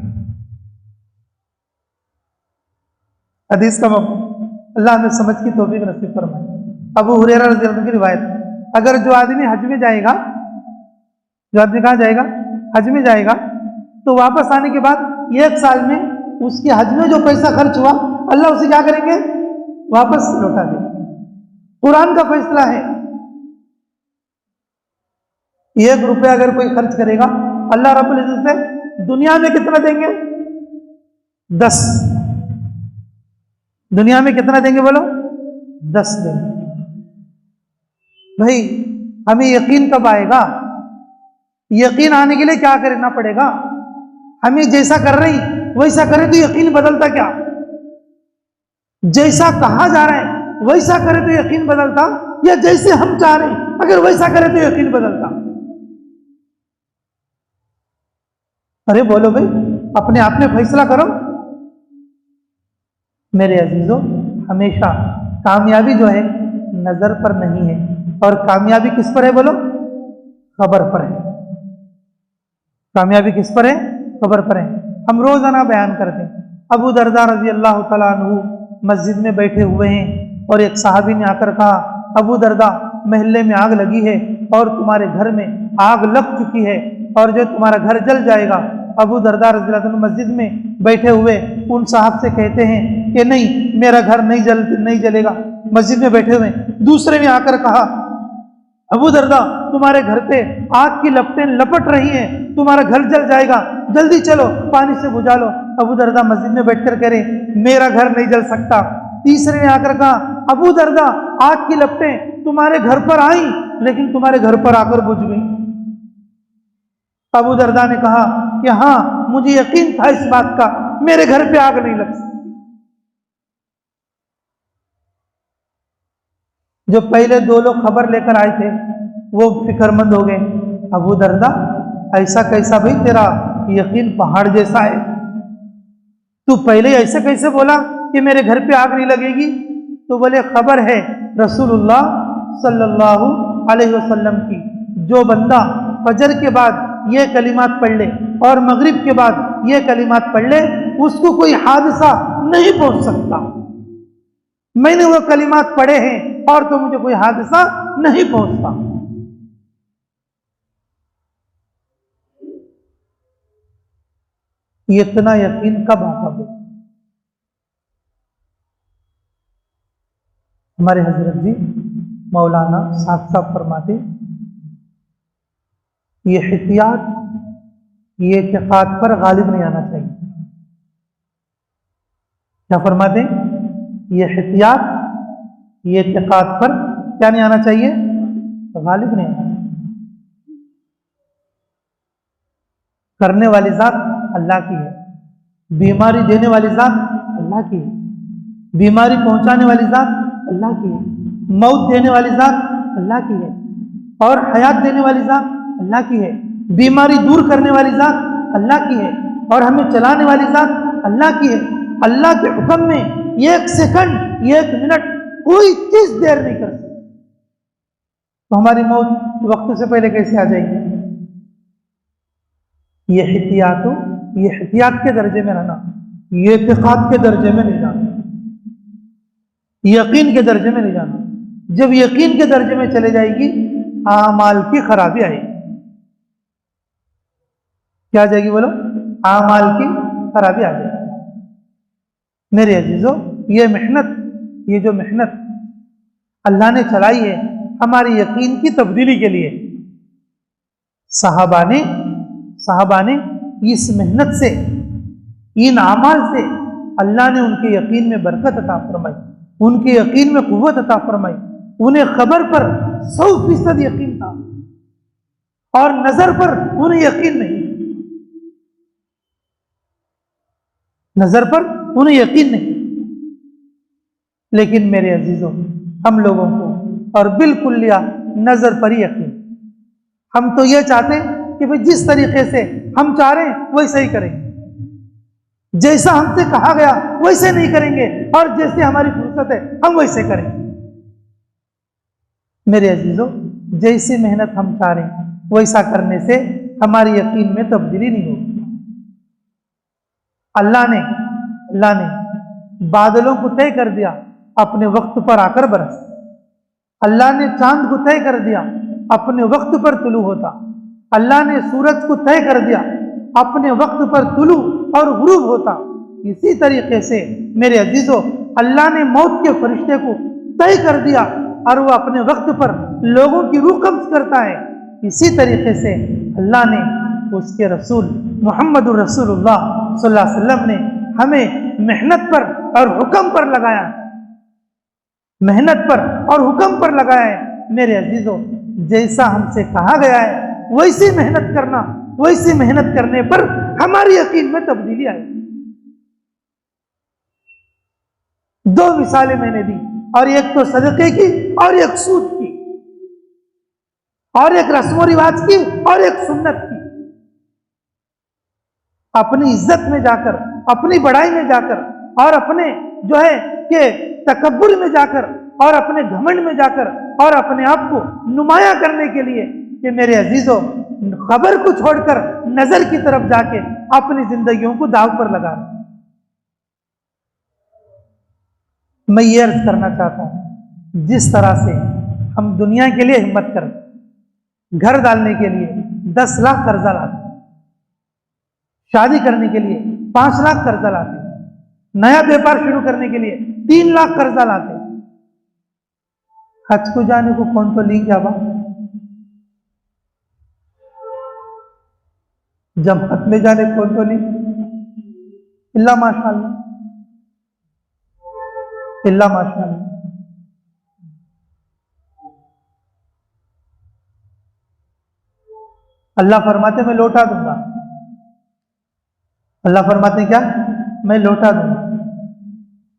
हदीस का अल्लाह हमें समझ की तौफीक नसीब फरमाए। अबू हुरैरा रज़ी अल्लाह अन्हु की रिवायत, अगर जो आदमी हज में जाएगा, जो आदमी कहाँ जाएगा, हज में जाएगा, तो वापस आने के बाद 1 साल में उसके हज में जो पैसा खर्च हुआ, अल्लाह उसे क्या करेंगे, वापस लौटा दे। कुरान का फैसला है। 1 रुपया अगर कोई खर्च करेगा, अल्लाह रब्बुल इज्जत से दुनिया में कितना देंगे? 10। दुनिया में कितना देंगे बोलो? 10 देंगे। भाई हमें यकीन कब आएगा? यकीन आने के लिए क्या करना पड़ेगा? हमें जैसा कर रही वैसा करें तो यकीन बदलता क्या? जैसा कहा जा रहा है वैसा करें तो यकीन बदलता, या जैसे हम चाह रहे हैं अगर वैसा करें तो यकीन बदलता? अरे बोलो भाई, अपने आप में फैसला करो। मेरे अजीजों, हमेशा कामयाबी जो है नजर पर नहीं है, और कामयाबी किस पर है बोलो? खबर पर है। कामयाबी किस पर है? खबर पर है। हम रोजाना बयान करते हैं, अबू दरदा रजी अल्लाह तआला अन्हु मस्जिद में बैठे हुए हैं और एक सहाबी ने आकर कहा, अबू दरदा महल्ले में आग लगी है और तुम्हारे घर में आग लग चुकी है और जो तुम्हारा घर जल जाएगा। अबू दरदा रज़ी अल्लाह अन्हु मस्जिद में बैठे हुए उन साहब से कहते हैं कि नहीं, मेरा घर नहीं जलेगा। मस्जिद में बैठे हुए दूसरे ने आकर कहा, अबू दरदा तुम्हारे घर पे आग की लपटें लपट रही हैं, तुम्हारा घर जल जाएगा, जल्दी चलो पानी से बुझा लो। अबू दरदा मस्जिद में बैठकर कह रहे, मेरा घर नहीं जल सकता। तीसरे ने आकर कहा, अबू दरदा आग की लपटें तुम्हारे घर पर आई लेकिन तुम्हारे घर पर आकर बुझ गई। अबू दरदा ने कहा कि हाँ, मुझे यकीन था इस बात का, मेरे घर पे आग नहीं लग सकती। जो पहले 2 लोग खबर लेकर आए थे वो फिक्रमंद हो गए। अबू दरदा ऐसा कैसा भाई, तेरा यकीन पहाड़ जैसा है, तू पहले ऐसे कैसे बोला कि मेरे घर पे आग नहीं लगेगी? तो बोले, खबर है रसूलुल्लाह सल्लल्लाहु अलैहि वसल्लम की, जो बंदा फजर के बाद ये कलिमात पढ़ ले और मगरिब के बाद ये कलिमात पढ़ ले, उसको कोई हादसा नहीं पहुंच सकता। मैंने वो कलिमात पढ़े हैं और तो मुझे कोई हादसा नहीं पहुंचता। ये इतना यकीन कब आता है? हमारे हजरत जी मौलाना साहब फरमाते, ये एहतियात, ये इत्तेकाद पर गालिब नहीं आना चाहिए। क्या फरमाते? ये एहतियात, ये इत्तेकाद पर क्या नहीं आना चाहिए? गालिब नहीं आना चाहिए। करने वाली जात अल्लाह की है, बीमारी देने वाली जात अल्लाह की है, बीमारी पहुंचाने वाली जात अल्लाह की है, मौत देने वाली जात अल्लाह की है, और हयात देने वाली जात अल्लाह की है, बीमारी दूर करने वाली जात अल्लाह की है, और हमें चलाने वाली जात अल्लाह की है। अल्लाह के हुक्म में 1 सेकंड, 1 मिनट कोई चीज देर नहीं कर सकती। तो हमारी मौत वक्त से पहले कैसे आ जाएगी? ये एहतियात के दर्जे में रहना, ये इत्तेकाद के दर्जे में नहीं जाना, यकीन के दर्जे में नहीं जाना। जब यकीन के दर्जे में चले जाएगी, आमाल की खराबी आएगी। क्या आ जाएगी बोलो? आमाल की खराबी आ जाएगी। मेरे अजीजों, ये जो मेहनत अल्लाह ने चलाई है हमारे यकीन की तब्दीली के लिए, साहबा ने इस मेहनत से, इन आमाल से अल्लाह ने उनके यकीन में बरकत अता फरमाई, उनके यकीन में कुव्वत अता फरमाई। उन्हें खबर पर 100% यकीन था और नजर पर उन्हें यकीन नहीं, नजर पर उन्हें यकीन नहीं। लेकिन मेरे अजीजों, हम लोगों को और बिल्कुल लिया नजर पर ही यकीन। हम तो ये चाहते हैं कि भाई जिस तरीके से हम चाह रहे हैं वैसे ही करेंगे, जैसा हमसे कहा गया वैसे नहीं करेंगे, और जैसे हमारी फुर्सत है हम वैसे करेंगे। मेरे अजीजों, जैसी मेहनत हम चाह रहे हैं वैसा करने से हमारी यकीन में तब्दीली नहीं होगी। अल्लाह ने बादलों को तय कर दिया, अपने वक्त पर आकर बरस। अल्लाह ने चांद को तय कर दिया, अपने वक्त पर तुलू होता। अल्लाह ने सूरज को तय कर दिया, अपने वक्त पर तुलू और गुरूब होता। इसी तरीके से मेरे अजीजों, अल्लाह ने मौत के फरिश्ते को तय कर दिया और वो अपने वक्त पर लोगों की रूह कब्ज करता है। इसी तरीके से अल्लाह ने उसके रसूल मोहम्मद रसूलुल्लाह सल्लल्लाहु अलैहि वसल्लम ने हमें मेहनत पर और हुक्म पर लगाया, मेहनत पर और हुक्म पर लगाया है। मेरे अजीजों, जैसा हमसे कहा गया है वैसी मेहनत करना, वैसी मेहनत करने पर हमारी यकीन में तब्दीली आई। दो मिसालें मैंने दी, और एक तो सदक़े की और एक सूद की, और एक रस्म रिवाज की और एक सुन्नत की। अपनी इज्जत में जाकर, अपनी बड़ाई में जाकर, और अपने जो है कि तकब्बुर में जाकर, और अपने घमंड में जाकर, और अपने आप को नुमाया करने के लिए कि मेरे अजीजों, खबर को छोड़कर नजर की तरफ जाके अपनी जिंदगियों को दाव पर लगा रहे। मैं ये अर्ज करना चाहता हूं, जिस तरह से हम दुनिया के लिए हिम्मत करें, घर डालने के लिए 10 लाख कर्जा लाते, शादी करने के लिए 5 लाख कर्जा लाते, नया व्यापार शुरू करने के लिए 3 लाख कर्जा लाते, हज को जाने को कौन तो ली जावा, जमात में जाने कौन तो ली, इल्ला माशाअल्लाह, इल्ला माशाअल्लाह। अल्लाह फरमाते मैं लौटा दूंगा, अल्लाह फरमाते क्या, मैं लौटा दूंगा।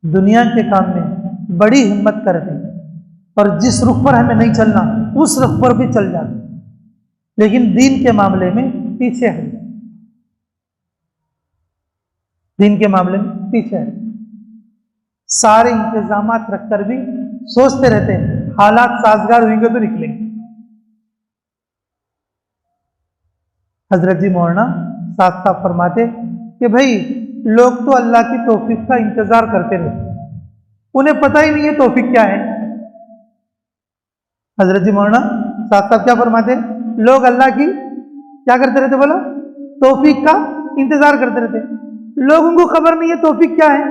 दुनिया के काम में बड़ी हिम्मत करते, और जिस रुख पर हमें नहीं चलना उस रुख पर भी चल जाते, लेकिन दीन के मामले में पीछे है, दीन के मामले में पीछे है। सारे इंतजामात रखकर भी सोचते रहते हैं हालात साजगार होंगे तो निकलेंगे। हजरत जी मौलाना साथ साथ फरमाते कि भाई लोग तो अल्लाह की तौफीक का इंतजार करते रहते, उन्हें पता ही नहीं है तौफीक क्या है। हजरत जी मौलाना साथ साथ क्या फरमाते, लोग अल्लाह की क्या करते रहते, बोला तौफीक का इंतजार करते रहते, लोगों को खबर नहीं है तौफीक क्या है।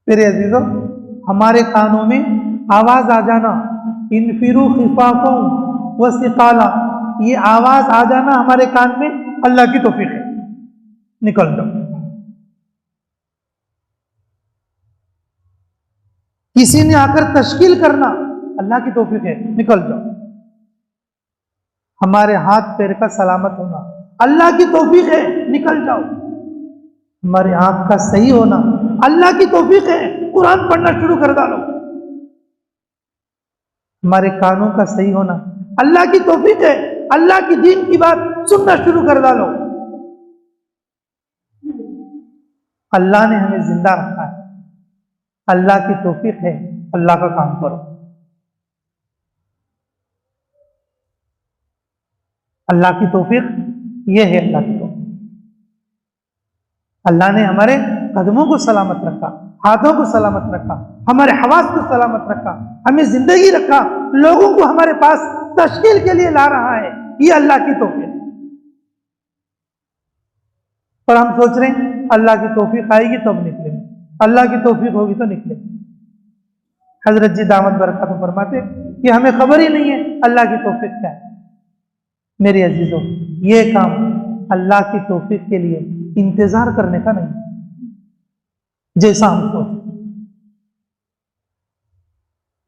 मेरे अजीजों, हमारे कानों में आवाज आ जाना, इनफिरू खिफाफों व सिकाला, ये आवाज आ जाना हमारे कान में अल्लाह की तौफीक है, निकल जाओ। किसी ने आकर तश्कील करना, अल्लाह की तौफीक है, निकल जाओ। हमारे हाथ पैर का सलामत होना, अल्लाह की तौफीक है, निकल जाओ। हमारे आंख का सही होना, अल्लाह की तौफीक है, कुरान पढ़ना शुरू कर डालो। हमारे कानों का सही होना, अल्लाह की तौफीक है, अल्लाह की दीन की बात सुनना शुरू कर डालो। अल्लाह ने हमें जिंदा रखा है, अल्लाह की तौफीक है, अल्लाह का काम करो। अल्लाह की तौफीक ये है, अल्लाह की तौफीक। अल्लाह ने हमारे कदमों को सलामत रखा, हाथों को सलामत रखा, हमारे हवास को सलामत रखा, हमें जिंदगी रखा, लोगों को हमारे पास तश्कील के लिए ला रहा है, ये अल्लाह की तौफीक है। पर हम सोच रहे हैं अल्लाह की तौफीक आएगी तब निकलेंगे, अल्लाह की तौफीक होगी तो निकलेंगे। हजरत जी दामद बरकत फरमाते कि हमें खबर ही नहीं है अल्लाह की तौफीक क्या है। मेरे अजीजों, ये काम अल्लाह की तौफीक के लिए इंतजार करने का नहीं, जैसा हम सोचते,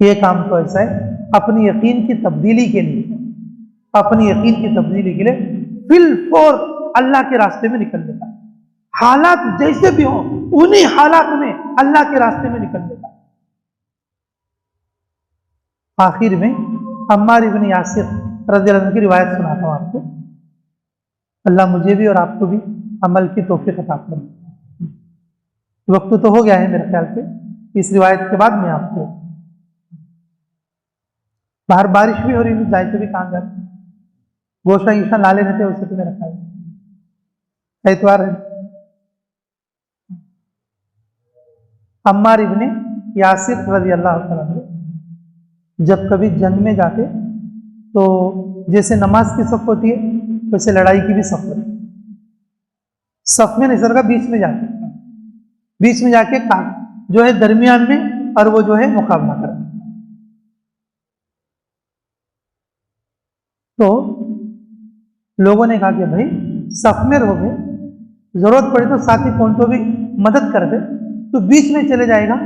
ये काम तो ऐसा है अपनी यकीन की तब्दीली के लिए, अपनी यकीन की तब्दीली के लिए फिल फौर अल्लाह के रास्ते में निकलने का, हालात जैसे भी हो उन्हीं हालात में अल्लाह के रास्ते में निकलने का। आखिर में अम्मार इब्न यासिर रज़ियल्लाहु अन्हु की रिवायत सुनाता हूं आपको। अल्लाह मुझे भी और आपको भी अमल की तौफीक अता फरमाए। वक्त तो हो गया है मेरे ख्याल से, इस रिवायत के बाद मैं आपको, बाहर बारिश भी हो रही है, जाए तो भी काम जाते, गोशा ईशा ला लेने थे उसे तो मेरा ख्याल एतवार है। अम्मार इब्न यासिर रज़ियल्लाहु तआला अन्हु जब कभी जंग में जाते तो जैसे नमाज की सफ होती है वैसे लड़ाई की भी सफ होती है। सफ में नहीं सर का, बीच में जाके, बीच में जाके काम जो है दरमियान में, और वो जो है मुकाबला कर। तो लोगों ने कहा कि भाई सफ में रहोगे, जरूरत पड़े तो साथी कौन तो भी मदद कर दे, तो बीच में चले जाएगा,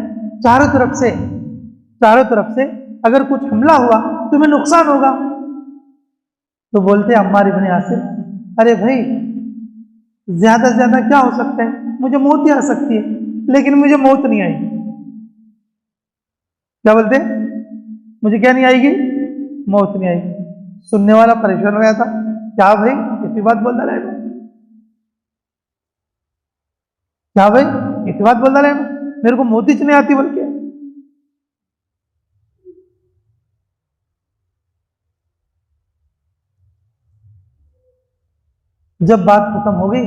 चारों तरफ से अगर कुछ हमला हुआ तुम्हें नुकसान होगा। तो बोलते अम्मार इब्न यासिर, अरे भाई ज्यादा से ज्यादा क्या हो सकता है, मुझे मौत ही आ सकती है, लेकिन मुझे मौत नहीं आएगी। क्या बोलते, मुझे क्या नहीं आएगी, मौत नहीं आएगी। सुनने वाला परेशान हो गया था, क्या भाई इतनी बात बोलता रहेगा, क्या भाई इतनी बात बोलता रहेगा, मेरे को मौत ही नहीं आती बोल के। जब बात खत्म हो गई,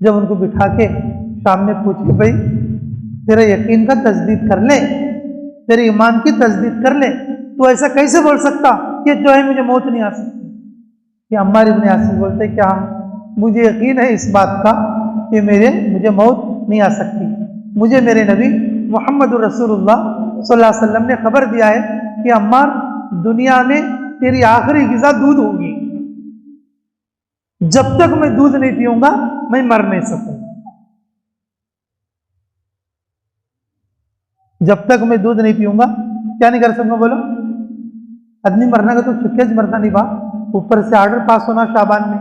जब उनको बिठा के सामने पूछ के भाई तेरा यकीन का तजदीद कर ले, तेरे ईमान की तजदीद कर ले, तो ऐसा कैसे बोल सकता कि जो है मुझे मौत नहीं आ सकती। कि अम्मार इब्न यासिर बोलते क्या मुझे यकीन है इस बात का कि मुझे मौत नहीं आ सकती, मुझे मेरे नबी मोहम्मद रसूलुल्लाह सल्लल्लाहु अलैहि वसल्लम ने खबर दिया है कि अम्मार दुनिया में तेरी आखिरी ग़िज़ा दूध होगी, जब तक मैं दूध नहीं पीऊंगा मैं मर नहीं सकूंगा, जब तक मैं दूध नहीं पीऊंगा क्या नहीं कर सकूंगा, बोलो। आदमी मरना का तो चुपके से मरता नहीं बा, ऊपर से आर्डर पास होना शाबान में,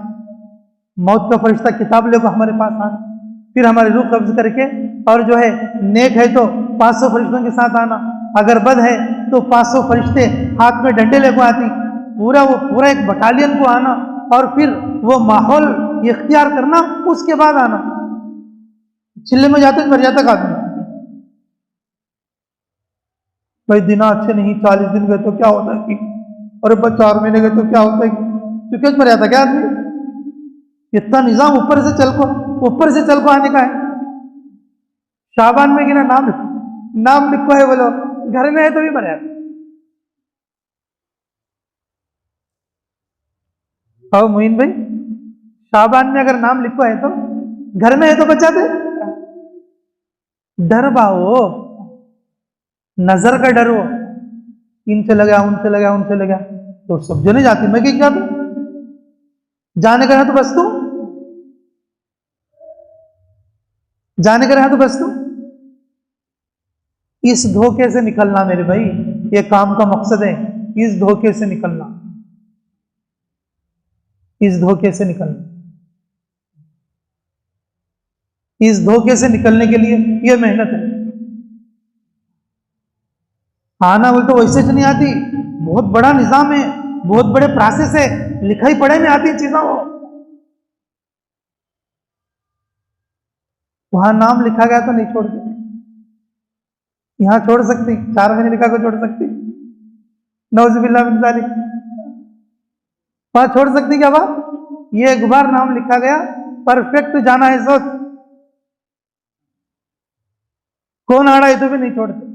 मौत का फरिश्ता किताब लेकर हमारे पास आना, फिर हमारी रूह कब्ज करके, और जो है नेक है तो 500 फरिश्तों के साथ आना, अगर बद है तो 500 फरिश्ते हाथ में डंडे लेकर आती, पूरा एक बटालियन को आना, और फिर वो माहौल इख्तियार करना, उसके बाद आना। चिल्ले में जाते मर जाता आदमी, भाई दिन अच्छे नहीं, 40 दिन गए तो क्या होता है कि, और 4 महीने गए तो क्या होता है कि, चुके मर जाता क्या आदमी। इतना निजाम ऊपर से चल को आने का है। शाबान में गिना नाम लिखो है, बोलो घर में है तो भी मर जाता। और मोइन भाई शाबान में अगर नाम लिखो है तो घर में है तो बचा दे, डर बाओ, नजर का डर हो, इनसे लगा उनसे लगा तो सब जने जाती, मैं क्या दूं, जाने का है तो बस तू, जाने का है तो बस तू। इस धोखे से निकलना मेरे भाई, ये काम का मकसद है, इस धोखे से निकलना, इस धोखे से निकलना, इस धोखे से निकलने के लिए ये मेहनत है। आना बोल तो वैसे तो नहीं आती, बहुत बड़ा निजाम है, बहुत बड़े प्रोसेस है, लिखाई पढ़ाई में आती चीजों को। वहां नाम लिखा गया तो नहीं छोड़ते, यहां छोड़ सकती, 4 महीने लिखा को छोड़ सकती, नौजुबिल्लाह मिन ज़ालिक, वहां छोड़ सकती क्या बात। ये एक बार नाम लिखा गया, परफेक्ट जाना है सोच, कौन आड़ा है तो भी नहीं छोड़ते।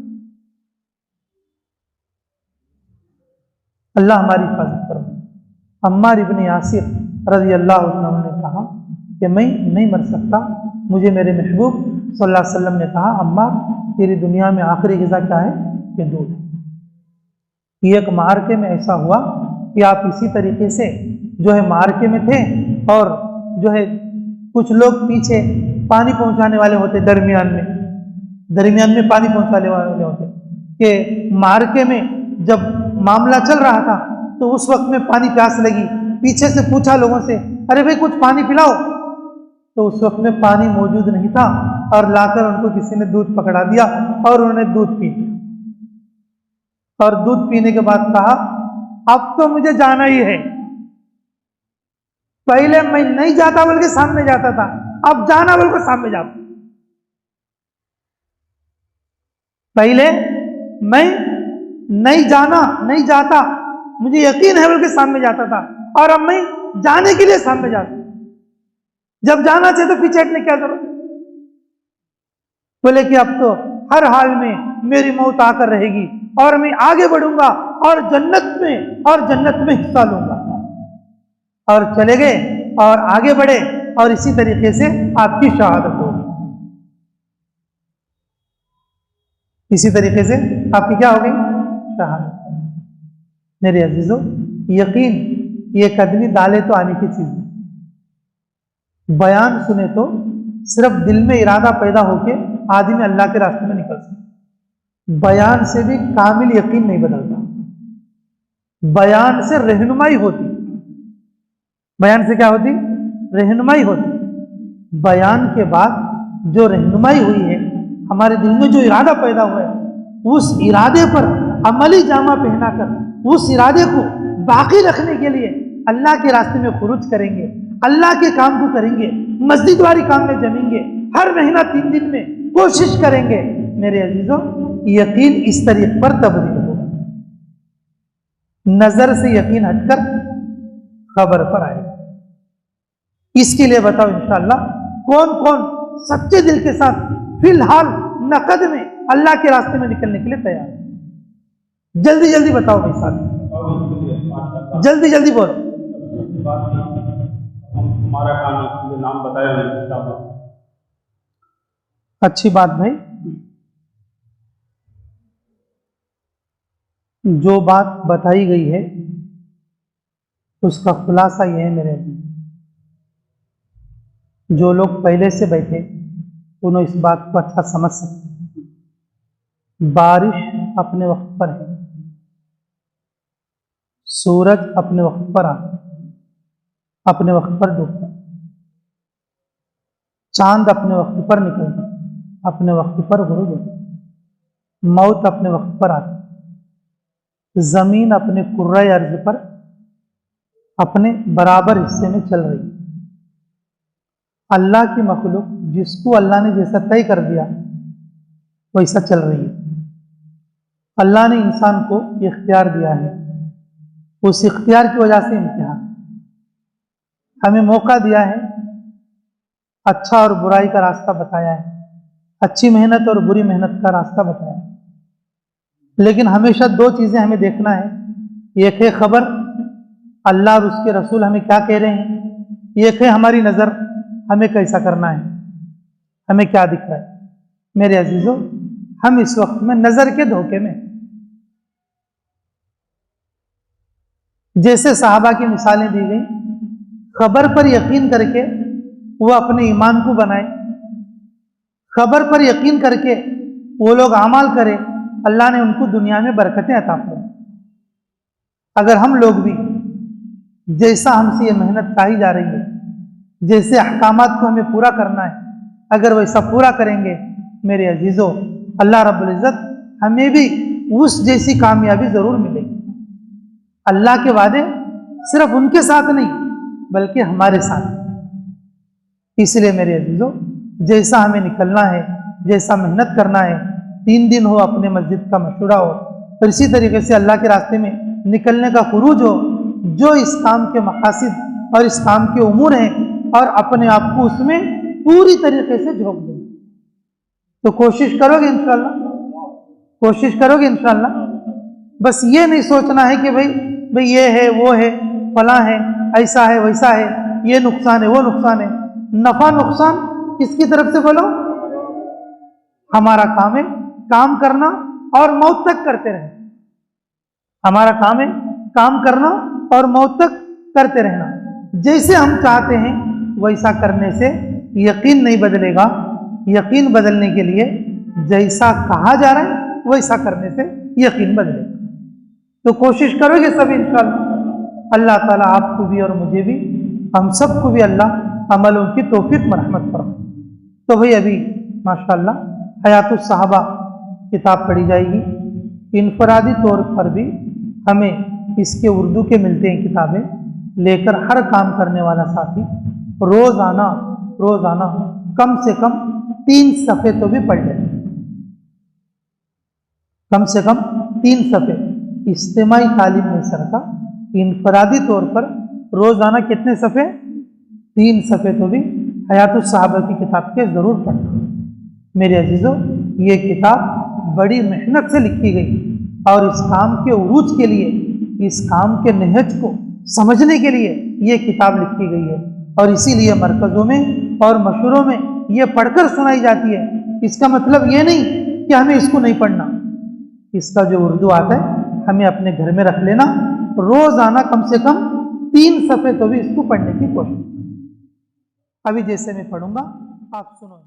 अल्लाह हमारी हिफाजत करो। अम्मार इब्न यासिर रज़ी अल्लाह अन्हु ने कहा कि मैं नहीं मर सकता, मुझे मेरे महबूब सल्लल्लाहु अलैहि वसल्लम ने कहा अम्मार तेरी दुनिया में आखिरी ग़िज़ा क्या है, कि दूध है। एक मार्के में ऐसा हुआ कि आप इसी तरीके से जो है मार्के में थे, और जो है कुछ लोग पीछे पानी पहुंचाने वाले होते, दरमियान में पानी पहुंचाने वाले होते, कि मार्के में जब मामला चल रहा था तो उस वक्त में पानी प्यास लगी, पीछे से पूछा लोगों से, अरे भाई कुछ पानी पिलाओ, तो उस वक्त में पानी मौजूद नहीं था, और लाकर उनको किसी ने दूध पकड़ा दिया और उन्होंने दूध पी लिया, और दूध पीने के बाद कहा अब तो मुझे जाना ही है, पहले मैं नहीं जाता बोल के सामने जाता था, अब जाना बोल के सामने जाता, पहले मैं नहीं जाता, मुझे यकीन है बोल के सामने जाता था, और अब मैं जाने के लिए सामने जाता, जब जाना चाहिए तो पीछे हटने क्या जरूरत। बोले कि अब तो हर हाल में मेरी मौत आकर रहेगी, और मैं आगे बढ़ूंगा और जन्नत में हिस्सा लूंगा। और चले गए और आगे बढ़े, और इसी तरीके से आपकी शहादत होगी। इसी तरीके से आपकी क्या हो गई? शहादत। मेरे अजीजों, यकीन ये कदमी डाले तो आने की चीज है। बयान सुने तो सिर्फ दिल में इरादा पैदा होके आदमी अल्लाह के रास्ते में निकल सकता। बयान से भी कामिल यकीन नहीं बदलता। बयान से रहनुमाई होती। बयान से क्या होती? रहनुमाई होती। बयान के बाद जो रहनुमाई हुई है, हमारे दिल में जो इरादा पैदा हुआ है, उस इरादे पर अमली जामा पहनाकर उस इरादे को बाकी रखने के लिए अल्लाह के रास्ते में खुरूज करेंगे, अल्लाह के काम को करेंगे, मस्जिद वाली काम में जमेंगे, हर महीना 3 दिन में कोशिश करेंगे। मेरे अजीजों, यकीन इस तरीके पर तब्दील होगा। नजर से यकीन हटकर खबर पर आएगा। इसके लिए बताओ इंशाअल्लाह कौन कौन सच्चे दिल के साथ फिलहाल नकद में अल्लाह के रास्ते में निकलने के लिए तैयार है? जल्दी जल्दी बताओ भाई साहब, जल्दी जल्दी बोलो। हमारा काम नाम बताया। अच्छी बात भाई। जो बात बताई गई है उसका खुलासा यह है मेरे, जो लोग पहले से बैठे उन्होंने इस बात को अच्छा समझ सकते। बारिश अपने वक्त पर है, सूरज अपने वक्त पर आता, अपने वक्त पर डूबता, चांद अपने वक्त पर निकलता, अपने वक्त पर गुरूब होता, मौत अपने वक्त पर आती, जमीन अपने कुर्रे अर्ज पर अपने बराबर हिस्से में चल रही। अल्लाह की मखलूक जिसको अल्लाह ने जैसा तय कर दिया वैसा चल रही है। अल्लाह ने इंसान को इख्तियार दिया है, उस इख्तियार की वजह से इम्तिहान हमें मौका दिया है, अच्छा और बुराई का रास्ता बताया है, अच्छी मेहनत और बुरी मेहनत का रास्ता बताया है। लेकिन हमेशा 2 चीज़ें हमें देखना है। एक है खबर, अल्लाह और उसके रसूल हमें क्या कह रहे हैं। एक है हमारी नज़र, हमें कैसा करना है, हमें क्या दिख रहा है। मेरे अजीजों, हम इस वक्त में नज़र के धोखे में, जैसे सहाबा की मिसालें दी गई, खबर पर यकीन करके वो अपने ईमान को बनाए, खबर पर यकीन करके वो लोग अमाल करें, अल्लाह ने उनको दुनिया में बरकतें अता फरमाई। अगर हम लोग भी जैसा हमसे ये मेहनत चाही जा रही है, जैसे अहकामात को हमें पूरा करना है, अगर वैसा पूरा करेंगे मेरे अजीज़ों, अल्लाह रब्बुल इज़्ज़त हमें भी उस जैसी कामयाबी ज़रूर मिलेगी। अल्लाह के वादे सिर्फ उनके साथ नहीं बल्कि हमारे साथ। इसलिए मेरे अजीज़ों, जैसा हमें निकलना है, जैसा मेहनत करना है, 3 दिन हो अपने मस्जिद का मशूरा हो, और इसी तरीके से अल्लाह के रास्ते में निकलने का खुरूज हो, जो इस काम के मकासिद और इस काम के उमूर हैं, और अपने आप को उसमें पूरी तरीके से झोंक दें। तो कोशिश करोगे इंशाअल्लाह, कोशिश करोगे इंशाअल्लाह। बस ये नहीं सोचना है कि भाई ये है वो है फला है, ऐसा है वैसा है, ये नुकसान है वो नुकसान है। नफा नुकसान किसकी तरफ से बोलो? हमारा काम है काम करना और मौत तक करते रहना। हमारा काम है काम करना और मौत तक करते रहना। जैसे हम चाहते हैं वैसा करने से यकीन नहीं बदलेगा। यकीन बदलने के लिए जैसा कहा जा रहा है वैसा करने से यकीन बदलेगा। तो कोशिश करोगे सब इंशाअल्लाह। अल्लाह ताला आपको भी और मुझे भी, हम सबको भी अल्लाह अमलों की तौफीक मरहमत फरमाए। तो भाई अभी माशाअल्लाह हयातुस सहाबा किताब पढ़ी जाएगी। इनफरादी तौर पर भी हमें इसके उर्दू के मिलते हैं किताबें, लेकर हर काम करने वाला साथी रोज़ाना कम से कम 3 सफ़े तो भी पढ़ लें। कम से कम 3 सफ़े इज्तिमाई तालीम में सरका। इनफरादी तौर पर रोज़ाना कितने सफ़े? 3 सफ़े तो भी हयातुस सहाबा की किताब के ज़रूर पढ़ना। मेरे अजीज़ों, ये किताब बड़ी मेहनत से लिखी गई और इस काम के उरूज के लिए, इस काम के नहज को समझने के लिए ये किताब लिखी गई है। और इसीलिए मरकज़ों में और मशूरों में ये पढ़कर सुनाई जाती है। इसका मतलब ये नहीं कि हमें इसको नहीं पढ़ना। इसका जो उर्दू आता है हमें अपने घर में रख लेना, रोज़ाना कम से कम 3 सफ़े तो भी इसको पढ़ने की कोशिश। अभी जैसे मैं पढ़ूंगा आप सुनो।